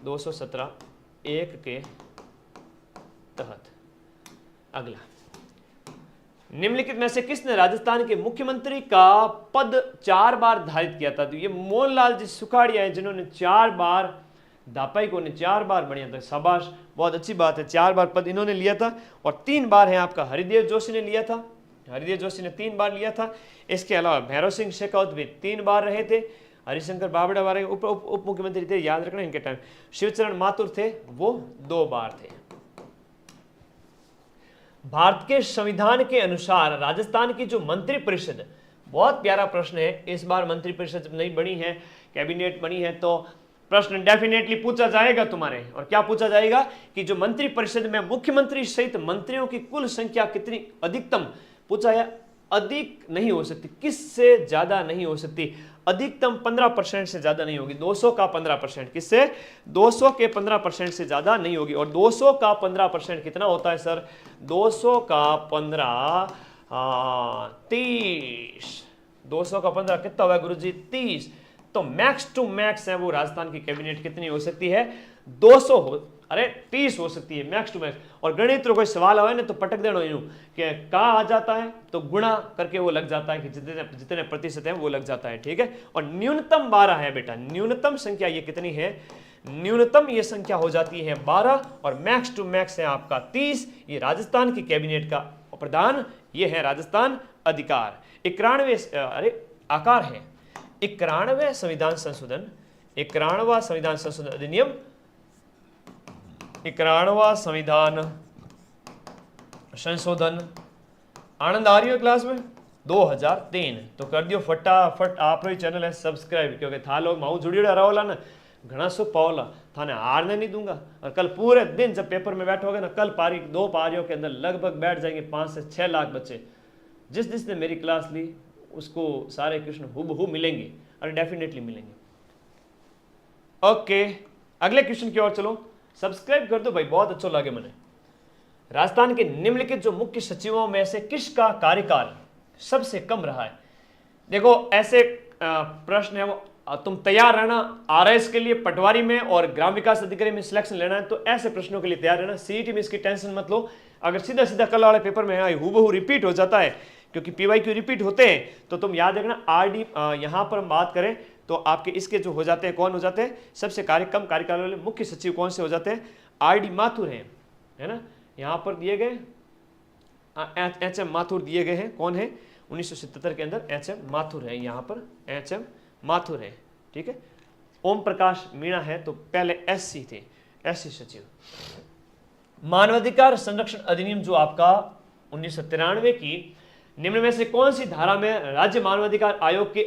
217(1) के तहत। अगला, निम्नलिखित में से किसने राजस्थान के मुख्यमंत्री का पद 4 बार धारित किया था? तो ये मोहनलाल जी सुखाड़िया है, जिन्होंने 4 बार, दापाई को ने 4 बार बढ़िया था, शाबाश, बहुत अच्छी बात है। 4 बार पद इन्होंने लिया था, और 3 बार है आपका हरिदेव जोशी ने लिया था, हरिदेव जोशी ने 3 बार लिया था। इसके अलावा भैरव सिंह शेखावत भी 3 बार रहे थे, हरिशंकर बाबड़ा वाले उप मुख्यमंत्री थे, याद रखना इनके टाइम। शिवचरण माथुर थे, वो 2 बार थे। भारत के संविधान के अनुसार राजस्थान की जो मंत्री परिषद, बहुत प्यारा प्रश्न है, इस बार मंत्री परिषद नहीं बनी है, कैबिनेट बनी है, तो प्रश्न डेफिनेटली पूछा जाएगा तुम्हारे। और क्या पूछा जाएगा कि जो मंत्री परिषद में मुख्यमंत्री सहित मंत्रियों की कुल संख्या कितनी अधिकतम, पूछा है। अधिक नहीं हो सकती, किससे ज्यादा नहीं हो सकती, अधिकतम 15% से ज्यादा नहीं होगी, 200 का 15%, किससे? 200 के 15% से ज्यादा नहीं होगी। और 200 का 15% कितना होता है सर? 200 का 15 30, 200 का 15 कितना हुआ गुरुजी? 30। तो मैक्स टू मैक्स है वो राजस्थान की कैबिनेट कितनी हो सकती है? 200 हो, अरे 30 हो सकती है मैक्स टू मैक्स। और गणित कोई सवाल आए ना तो पटक देना यूं कि कहाँ आ जाता है, तो गुणा करके वो लग जाता है कि जितने प्रतिशत है वो लग जाता है, ठीक है। और न्यूनतम 12 है बेटा, न्यूनतम संख्या ये कितनी है? न्यूनतम ये संख्या हो जाती है 12, और मैक्स टू मैक्स है आपका 30। ये राजस्थान की कैबिनेट का प्रधान, ये है राजस्थान अधिकार। 91 आकार है 91वां संविधान संशोधन, 91वां संविधान संशोधन अधिनियम, 91वां संविधान संशोधन आनंद आ रही है क्लास में 2003। तो कर दियो फटाफट आप ही चैनल है सब्सक्राइब, क्योंकि था लोग माऊ जुड़ी रहोला ना, घना सो पाओला थाने हारने नहीं दूंगा। और कल पूरे दिन जब पेपर में बैठोगे ना, कल पारी 2 पारियों के अंदर लगभग बैठ जाएंगे 5 से 6 लाख बच्चे। जिसने मेरी क्लास ली उसको सारे कृष्ण हुबहू मिलेंगे, और डेफिनेटली मिलेंगे। ओके, अगले क्वेश्चन की ओर चलो। सब्सक्राइब कर दो भाई, बहुत अच्छा लगे मैंने। राजस्थान के निम्नलिखित जो मुख्य सचिवों में से किसका कार्यकाल सबसे कम रहा है? देखो ऐसे प्रश्न है वो, तुम तैयार रहना। आरएस के लिए पटवारी में और ग्राम विकास अधिकारी में सिलेक्शन लेना है तो ऐसे प्रश्नों के लिए तैयार रहना। सीईटी में इसकी टेंशन मत लो, अगर सीधा सीधा कल वाले पेपर में हूबहू रिपीट हो जाता है, क्योंकि पीवाईक्यू रिपीट होते हैं, तो तुम याद रखना आरडी। यहां पर हम बात करें तो आपके इसके जो हो जाते हैं, कौन हो जाते हैं सबसे कम कार्यकाल वाले मुख्य सचिव कौन से हो जाते हैं? आरडी माथुर है ना, यहां पर दिए गए एचएम माथुर दिए गए हैं। कौन है? 1977 के अंदर एचएम माथुर है, यहां पर एचएम माथुर है। ठीक है, ओम प्रकाश मीणा है तो पहले एससी थे, एससी सचिव। मानवाधिकार संरक्षण अधिनियम जो आपका 1993 की निम्न में से कौन सी धारा में राज्य मानवाधिकार आयोग के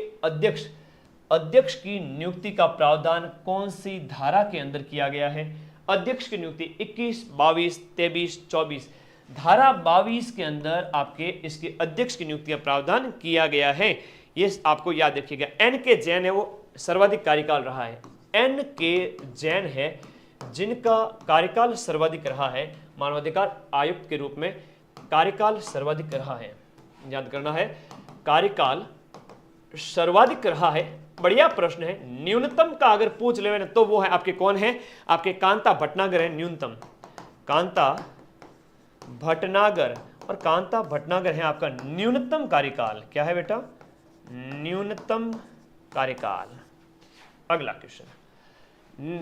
अध्यक्ष की नियुक्ति का प्रावधान कौन सी धारा के अंदर किया गया है? अध्यक्ष की नियुक्ति 21, 22, 23, 24 धारा 22 के अंदर आपके इसके अध्यक्ष की नियुक्ति का प्रावधान किया गया है। ये आपको याद रखिएगा। एन के जैन है वो सर्वाधिक कार्यकाल रहा है। एन के जैन है जिनका कार्यकाल सर्वाधिक रहा है, मानवाधिकार आयुक्त के रूप में कार्यकाल सर्वाधिक रहा है। याद करना है, कार्यकाल सर्वाधिक रहा है। बढ़िया प्रश्न है। न्यूनतम का अगर पूछ ले तो वो है आपके, कौन है? आपके कांता भटनागर है न्यूनतम, कांता भटनागर। और कांता भटनागर है आपका न्यूनतम कार्यकाल। क्या है बेटा? न्यूनतम कार्यकाल। अगला क्वेश्चन,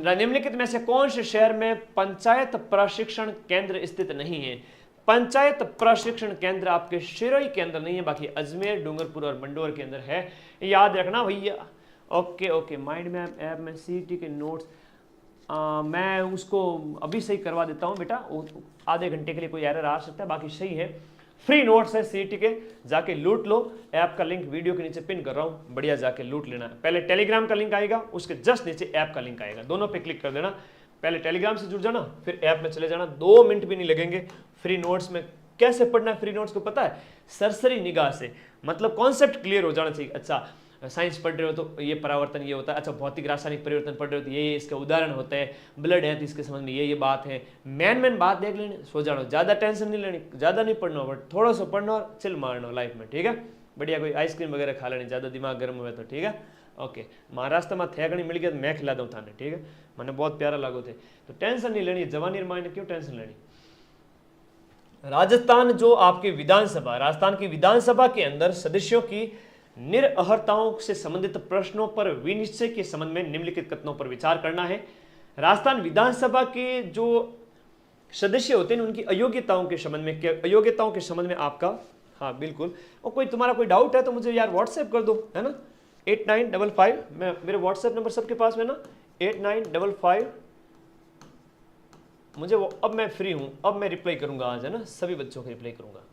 निम्नलिखित में से कौन से शहर में पंचायत प्रशिक्षण केंद्र स्थित नहीं है? पंचायत प्रशिक्षण केंद्र आपके शिरोई के अंदर नहीं है, बाकी अजमेर, डूंगरपुर और मंडोर के अंदर है। याद रखना भैया। ओके, माइंड मैप ऐप में सीटी के नोट्स मैं उसको अभी सही करवा देता हूँ बेटा, आधे घंटे के लिए कोई एरर आ सकता है, बाकी सही है। फ्री नोट्स है सीटी के, जाके लूट लो। ऐप का लिंक वीडियो के नीचे पिन कर रहा हूँ, बढ़िया जाके लूट लेना। पहले टेलीग्राम का लिंक आएगा, उसके जस्ट नीचे ऐप का लिंक आएगा, दोनों पे क्लिक कर देना। पहले टेलीग्राम से जुड़ जाना, फिर ऐप में चले जाना, 2 मिनट भी नहीं लगेंगे। फ्री नोट्स में कैसे पढ़ना है? फ्री नोट्स को पता है? सरसरी निगाह से, मतलब कॉन्सेप्ट क्लियर हो जाना चाहिए। अच्छा, साइंस पढ़ रहे हो तो ये परावर्तन ये होता है। अच्छा, भौतिक रासायनिक परिवर्तन पढ़ रहे हो तो ये इसके उदाहरण होते हैं। ब्लड है तो इसके समझ में ये बात है। मेन बात देख लेनी, सो जानो। ज़्यादा टेंशन नहीं लेनी, ज़्यादा नहीं पढ़ना, बट थोड़ा सा पढ़ना और चिल मारना लाइफ में। ठीक है, बढ़िया। कोई आइसक्रीम वगैरह खा लेनी, ज़्यादा दिमाग गर्म हुआ तो। ठीक है, ओके। महाराष्ट्र में थे घनी मिल गया तो मैं खिला दूँ थाने। ठीक है, मैंने बहुत प्यारा लागू थे, तो टेंशन नहीं लेनी। जवानी मायने क्यों टेंशन लेनी? राजस्थान जो आपकी विधानसभा, राजस्थान की विधानसभा के अंदर सदस्यों की निरअर्हताओं से संबंधित प्रश्नों पर विनिश्चय के संबंध में निम्नलिखित कथनों पर विचार करना है। राजस्थान विधानसभा के जो सदस्य होते हैं उनकी अयोग्यताओं के संबंध में, अयोग्यताओं के संबंध में आपका, हाँ बिल्कुल। और कोई तुम्हारा कोई डाउट है तो मुझे यार व्हाट्सएप कर दो, है ना, 8955। मैं मेरे व्हाट्सएप नंबर सबके पास में ना, 8955। मुझे वो, अब मैं फ्री हूँ, अब मैं रिप्लाई करूंगा आज, है ना, सभी बच्चों को रिप्लाई करूंगा।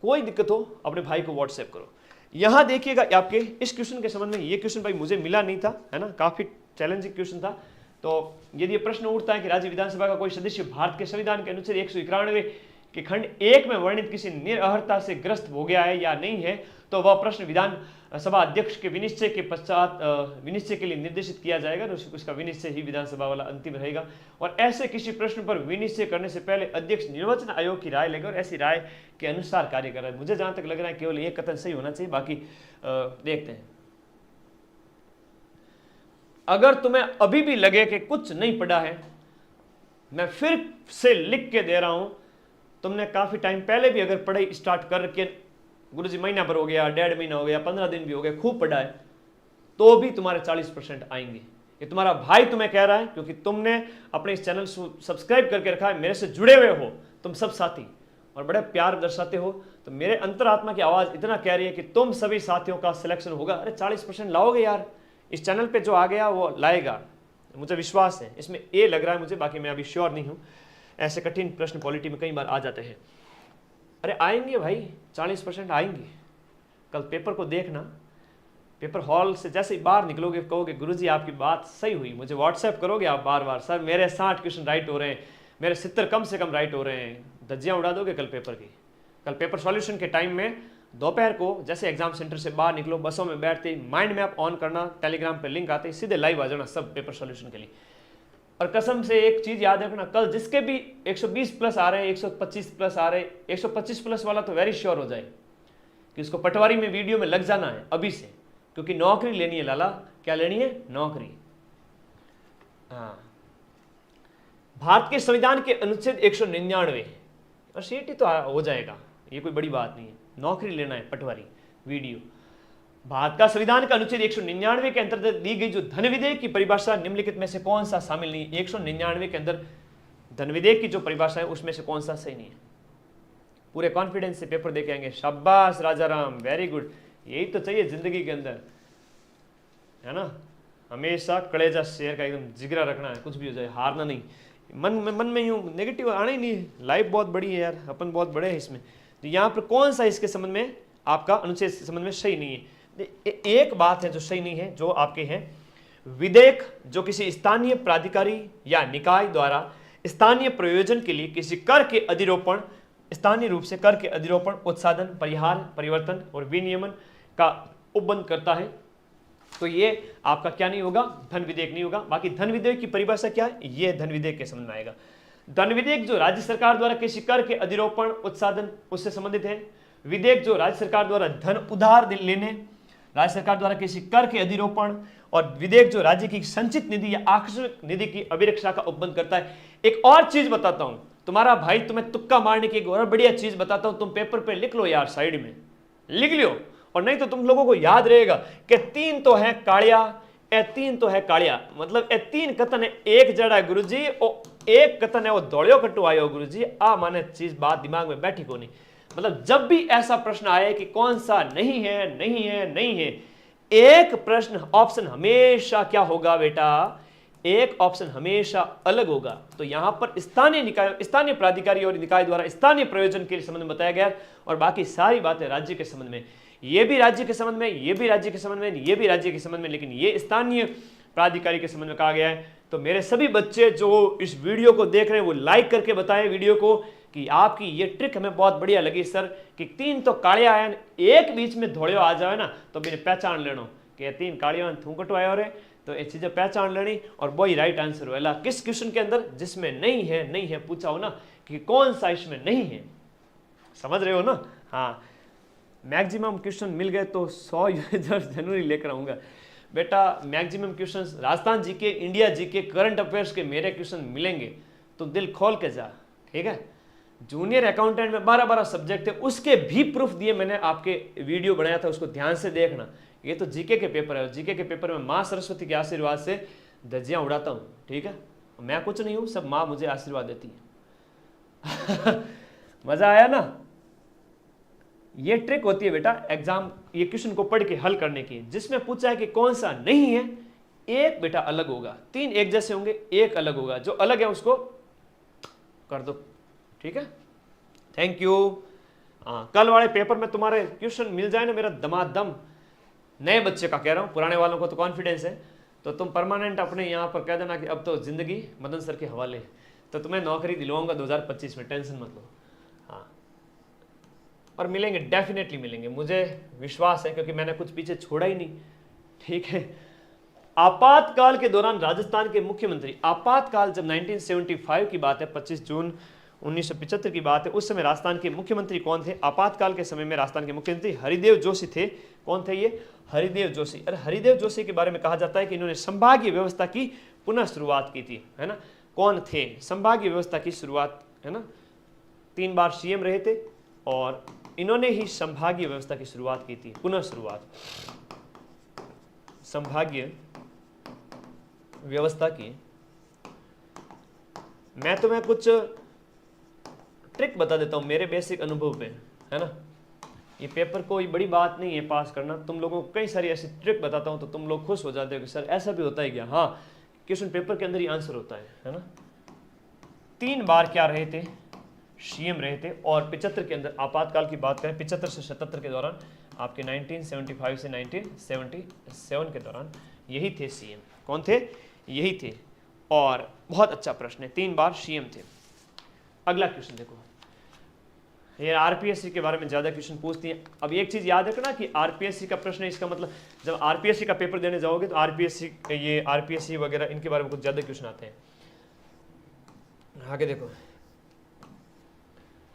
कोई दिक्कत हो अपने भाई को व्हाट्सएप करो। यहां देखिएगा आपके इस क्वेश्चन के संबंध में, ये क्वेश्चन भाई मुझे मिला नहीं था, है ना, काफी चैलेंजिंग क्वेश्चन था। तो यदि ये प्रश्न उठता है कि राज्य विधानसभा का कोई सदस्य भारत के संविधान के अनुच्छेद 191 के खंड 1 में वर्णित किसी निरअर्हता से ग्रस्त हो गया है या नहीं है, तो वह प्रश्न विधानसभा अध्यक्ष के विनिश्चय के पश्चात विनिश्चय के लिए निर्देशित किया जाएगा। उसका विनिश्चय ही विधानसभा वाला अंतिम रहेगा। और ऐसे किसी प्रश्न पर विनिश्चय करने से पहले अध्यक्ष निर्वाचन आयोग की राय लेगा और ऐसी राय के अनुसार कार्य कर रहा है। मुझे जहां तक लग रहा है केवल ये कथन सही होना चाहिए, बाकी देखते हैं। अगर तुम्हें अभी भी लगे कि कुछ नहीं पढ़ा है, मैं फिर से लिख के दे रहा हूं, तुमने काफी टाइम पहले भी अगर पढ़ाई स्टार्ट कर रखी है, गुरुजी महीना भर हो गया, 1.5 महीना हो गया, 15 दिन भी हो गए, खूब पढ़ा है, तो भी तुम्हारे 40% आएंगे। ये तुम्हारा भाई तुम्हें कह रहा है, क्योंकि तुमने अपने इस चैनल को सब्सक्राइब करके रखा है, मेरे से जुड़े हुए हो तुम सब साथी और बड़े प्यार दर्शाते हो। तो मेरे अंतरात्मा की आवाज इतना कह रही है कि तुम सभी साथियों का सिलेक्शन होगा। अरे 40% लाओगे यार, इस चैनल पे जो आ गया वो लाएगा, मुझे विश्वास है। इसमें ए लग रहा है मुझे, बाकी मैं अभी श्योर नहीं हूं। ऐसे कठिन प्रश्न पॉलिटी में कई बार आ जाते हैं। अरे आएंगे भाई, 40% आएंगे। कल पेपर को देखना, पेपर हॉल से जैसे ही बाहर निकलोगे कहोगे गुरुजी आपकी बात सही हुई। मुझे व्हाट्सएप करोगे आप बार बार, सर मेरे 60 क्वेश्चन राइट हो रहे हैं, मेरे 70 कम से कम राइट हो रहे हैं। धज्जियां उड़ा दोगे कल पेपर की। कल पेपर सॉल्यूशन के टाइम में दोपहर को जैसे एग्जाम सेंटर से बाहर निकलो, बसों में बैठते ही माइंड मैप ऑन करना, टेलीग्राम पे लिंक आते ही सीधे लाइव आ जाना सब पेपर सॉल्यूशन के लिए। और कसम से एक चीज याद रखना, कल जिसके भी 120 प्लस आ रहे हैं, 125 प्लस आ रहे हैं, 125 प्लस वाला तो वेरी श्योर हो जाए कि उसको पटवारी में वीडियो में लग जाना है अभी से, क्योंकि नौकरी लेनी है लाला। क्या लेनी है? नौकरी। हाँ, भारत के संविधान के अनुच्छेद 199 और सीटी तो हो जाएगा, ये कोई बड़ी बात नहीं है। नौकरी लेना है पटवारी, वीडियो। भारत का संविधान का अनुच्छेद 199 के अंतर्गत दी गई जो धन विधेयक की परिभाषा निम्नलिखित में से कौन सा शामिल नहीं है? 199 के अंदर धन विधेयक की जो परिभाषा है उसमें से कौन सा सही नहीं है? पूरे कॉन्फिडेंस से पेपर देके आएंगे। शाबाश राजाराम, वेरी गुड। यही तो चाहिए जिंदगी के अंदर, है ना। हमेशा कलेजा शेर का एकदम जिगरा रखना है, कुछ भी हो जाए हारना नहीं। मन में यूं नेगेटिव आना ही नहीं। लाइफ बहुत बड़ी है यार, अपन बहुत बड़े हैं इसमें। तो यहाँ पर कौन सा इसके संबंध में आपका अनुच्छेद के संबंध में सही नहीं है? एक बात है जो सही नहीं है, जो आपके हैं विधेयक जो किसी स्थानीय प्राधिकारी या निकाय द्वारा स्थानीय प्रयोजन के लिए किसी कर के अधिरोपण, स्थानीय रूप से कर के अधिरोपण, उत्साधन, परिहार, परिवर्तन और विनियमन का उपबंध करता है, तो ये आपका क्या नहीं होगा? धन विधेयक नहीं होगा। बाकी धन विधेयक की परिभाषा क्या है? ये धन विधेयक के समझ में आएगा। धन विधेयक जो राज्य सरकार द्वारा किसी कर के अधिरोपण, उत्साधन उससे संबंधित है। विधेयक जो राज्य सरकार द्वारा धन उधार लेने, राज्य सरकार द्वारा किसी कर के अधिरोपण, और विधेयक जो राज्य की संचित निधि या आकस्मिक निधि की अभिरक्षा का उपबंध करता है। एक और चीज बताता हूं, तुम्हारा भाई तुम्हें तुक्का मारने की एक और बढ़िया चीज बताता हूं, तुम पेपर पे लिख लो यार, साइड में लिख लो, और नहीं तो तुम लोगों को याद रहेगा कि 3 तो है कालिया, ए 3 तो है कालिया, मतलब ए 3 कथन है, एक जड़ा है गुरुजी, और एक कथन है वो दौड़ियो कटु आयो गुरुजी। आ माने चीज बात दिमाग में बैठी को नहीं। मतलब जब भी ऐसा प्रश्न आए कि कौन सा नहीं है, नहीं है, नहीं है, एक प्रश्न ऑप्शन हमेशा क्या होगा बेटा? एक ऑप्शन हमेशा अलग होगा। तो यहां पर स्थानीय निकाय, स्थानीय प्राधिकारी और निकाय द्वारा स्थानीय प्रयोजन के संबंध में बताया गया, और बाकी सारी बातें राज्य के संबंध में। ये भी राज्य के संबंध में, ये भी राज्य के संबंध में, ये भी राज्य के संबंध में, लेकिन ये स्थानीय प्राधिकारी के संबंध में कहा गया है। तो मेरे सभी बच्चे जो इस वीडियो को देख रहे हैं वो लाइक करके बताएं वीडियो को कि आपकी ये ट्रिक हमें बहुत बढ़िया लगी सर, कि 3 तो कालिया आया, एक बीच में धोड़ियो आ जाए ना, तो मैंने पहचान लेनो कि 3 कालिया थूकटो आयो रे, तो ये चीजें पहचान लेनी, और वही राइट आंसर हो। किस क्वेश्चन के अंदर जिसमें नहीं है, नहीं है पूछा हो ना, कि कौन सा इसमें नहीं है, समझ रहे हो ना। हाँ, मैक्सिमम क्वेश्चन मिल गए तो 100 यूजर्स जनवरी लेकर आऊंगा बेटा। Maximum questions Rajasthan GK, India GK, current affairs के मेरे क्वेश्चन मिलेंगे तो दिल खोल के जा, ठीक है। जूनियर अकाउंटेंट में 12-12 सब्जेक्ट है, उसके भी प्रूफ दिए मैंने, आपके वीडियो बनाया था, उसको ध्यान से देखना। ये तो जीके के पेपर है, जीके के पेपर में माँ सरस्वती के आशीर्वाद से धज्जियां उड़ाता हूँ, ठीक है। मैं कुछ नहीं हूँ, सब माँ मुझे आशीर्वाद देती है। मजा आया ना। ये ट्रिक होती है बेटा एग्जाम, ये क्वेश्चन को पढ़ के हल करने की, जिसमें पूछा है कि कौन सा नहीं है, एक बेटा अलग होगा, 3 एक जैसे होंगे, एक अलग होगा, जो अलग है उसको कर दो, ठीक है। Thank you. कल वाले पेपर में तुम्हारे क्वेश्चन मिल जाए ना, मेरा दमादम। नए बच्चे का कह रहा हूं, पुराने वालों को तो कॉन्फिडेंस है, तो तुम परमानेंट अपने यहाँ पर कह देना कि अब तो जिंदगी मदन सर के हवाले है, तो तुम्हें नौकरी दिलवाऊंगा 2025 में, टेंशन मत लो। हाँ, और मिलेंगे, डेफिनेटली मिलेंगे, मुझे विश्वास है, क्योंकि मैंने कुछ पीछे छोड़ा ही नहीं, ठीक है। आपातकाल के दौरान राजस्थान के मुख्यमंत्री, आपातकाल जब 1975 की बात है, 25 जून 1975 की बात है, उस समय राजस्थान के मुख्यमंत्री कौन थे? आपातकाल के समय में राजस्थान के मुख्यमंत्री हरिदेव जोशी थे। कौन थे ये? हरिदेव जोशी। अरे हरिदेव जोशी के बारे में कहा जाता है कि इन्होंने संभागीय व्यवस्था की पुनः शुरुआत की थी, है ना। कौन थे? संभागीय व्यवस्था की शुरुआत, है ना। 3 बार सीएम रहे थे और इन्होंने ही संभागीय व्यवस्था की शुरुआत की थी, पुनः शुरुआत संभागीय व्यवस्था की। मैं तुम्हें कुछ ट्रिक बता देता हूं मेरे बेसिक अनुभव पे, है ना। ये पेपर कोई बड़ी बात नहीं है पास करना, तुम लोगों को कई सारी ऐसी ट्रिक बताता हूं तो तुम लोग खुश हो जाते हो कि सर ऐसा भी होता है क्या। हाँ, क्वेश्चन पेपर के अंदर ही आंसर होता है ना। 3 बार क्या रहे थे? सीएम रहे थे, और 75 के अंदर आपातकाल की बात करें, 75 से 77 के दौरान, आपके 1975 से 1977 के दौरान यही थे सीएम। कौन थे? यही थे। और बहुत अच्छा प्रश्न है, 3 बार सीएम थे। अगला क्वेश्चन देखो, ये आरपीएससी के बारे में ज्यादा क्वेश्चन पूछती है। अब एक चीज याद रखना कि आरपीएससी का प्रश्न है, इसका मतलब जब आरपीएससी का पेपर देने जाओगे तो आरपीएससी वगैरह इनके बारे में कुछ ज्यादा क्वेश्चन आते हैं। आगे देखो,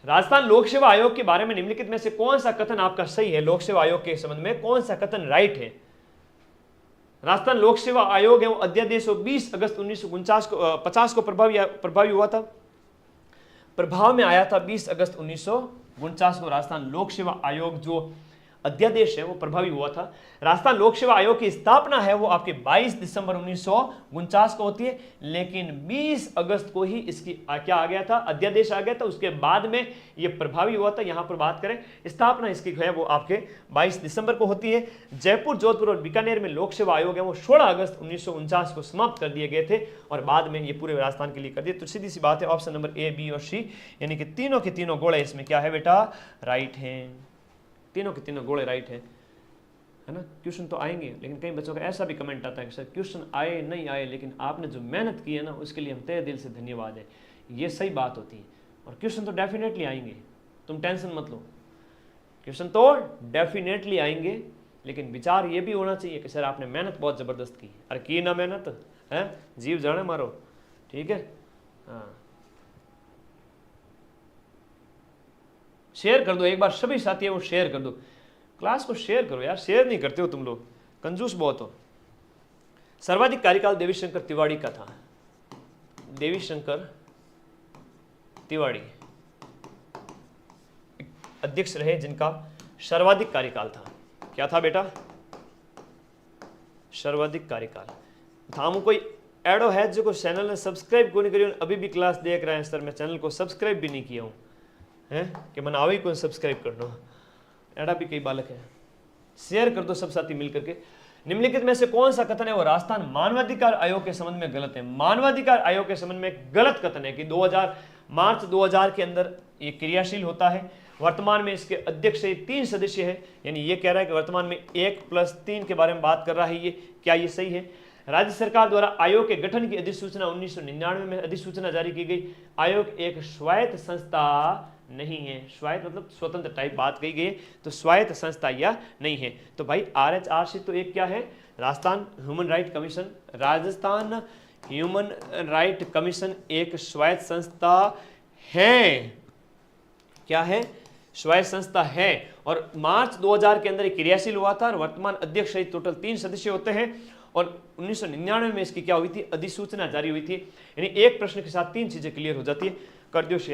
राजस्थान लोक सेवा आयोग के बारे में निम्नलिखित में से कौन सा कथन आपका सही है? लोक सेवा आयोग के संबंध में कौन सा कथन राइट है? राजस्थान लोक सेवा आयोग है वो अध्यादेश 20 अगस्त 1950 को प्रभावी हुआ था, प्रभाव में आया था 20 अगस्त 1949 को राजस्थान लोक सेवा आयोग जो अध्यादेश है वो प्रभावी हुआ था। राजस्थान लोक सेवा आयोग की स्थापना है वो आपके 22 दिसंबर 1949 को होती है, लेकिन 20 अगस्त को ही इसकी क्या आ गया था, अध्यादेश आ गया था, उसके बाद में ये प्रभावी हुआ था। यहां पर बात करें स्थापना इसकी है वो आपके 22 दिसंबर को होती है। जयपुर, जोधपुर और बीकानेर में लोक सेवा आयोग है वो 16 अगस्त 1949 को समाप्त कर दिए गए थे और बाद में ये पूरे राजस्थान के लिए कर दिए। तो सीधी सी बात है, ऑप्शन नंबर ए, बी और सी यानी कि तीनों के तीनों गोले इसमें क्या है बेटा, राइट है। तीनों के तीनों गोले राइट है ना। क्वेश्चन तो आएंगे, लेकिन कई बच्चों का ऐसा भी कमेंट आता है कि सर क्वेश्चन आए नहीं आए, लेकिन आपने जो मेहनत की है ना उसके लिए हम तहे दिल से धन्यवाद है। ये सही बात होती है और क्वेश्चन तो डेफिनेटली आएंगे, तुम टेंशन मत लो, क्वेश्चन तो डेफिनेटली आएंगे, लेकिन विचार ये भी होना चाहिए कि सर आपने मेहनत बहुत ज़बरदस्त की। अरे की ना मेहनत है, जीव जाने मारो, ठीक है। हाँ, शेयर कर दो एक बार, सभी साथी वो शेयर कर दो, क्लास को शेयर करो यार, शेयर नहीं करते हो तुम लोग, कंजूस बहुत हो। सर्वाधिक कार्यकाल देवीशंकर तिवाड़ी का था। देवीशंकर तिवाड़ी अध्यक्ष रहे जिनका सर्वाधिक कार्यकाल था। क्या था बेटा, सर्वाधिक कार्यकाल था। कोई एडो है जो को चैनल ने सब्सक्राइब को नहीं करियो, अभी भी क्लास देख रहे हैं सर मैं चैनल को सब्सक्राइब भी नहीं किया हूँ है कि मैंने आवे को सब्सक्राइब कर दो, एडा भी कई बालक है। शेयर कर दो सब साथी मिलकर के। निम्नलिखित में से कौन सा कथन है वो राजस्थान मानवाधिकार आयोग के संबंध में गलत है? मानवाधिकार आयोग के संबंध में गलत कथन है कि मार्च 2000 के अंदर ये क्रियाशील होता है। वर्तमान में इसके अध्यक्ष 3 सदस्य है, यानी ये कह रहा है कि वर्तमान में 1+3 के बारे में बात कर रहा है ये, क्या ये सही है? राज्य सरकार द्वारा आयोग के गठन की अधिसूचना 1999 में अधिसूचना जारी की गई। आयोग एक स्वायत्त संस्था नहीं है, स्वायत्त मतलब स्वतंत्र टाइप बात कही गई, तो स्वायत्त संस्था या नहीं है। तो भाई RHRC तो एक क्या है, Rajasthan human right commission. Rajasthan human right commission एक स्वायत्त संस्था है, क्या है, स्वायत्त संस्था है। और मार्च 2000 के अंदर क्रियाशील हुआ था और वर्तमान अध्यक्ष सहित टोटल 3 सदस्य होते हैं और 1999 में इसकी क्या हुई थी, अधिसूचना जारी हुई थी। यानी एक प्रश्न के साथ 3 चीजें क्लियर हो जाती है। कर दियो शेयर।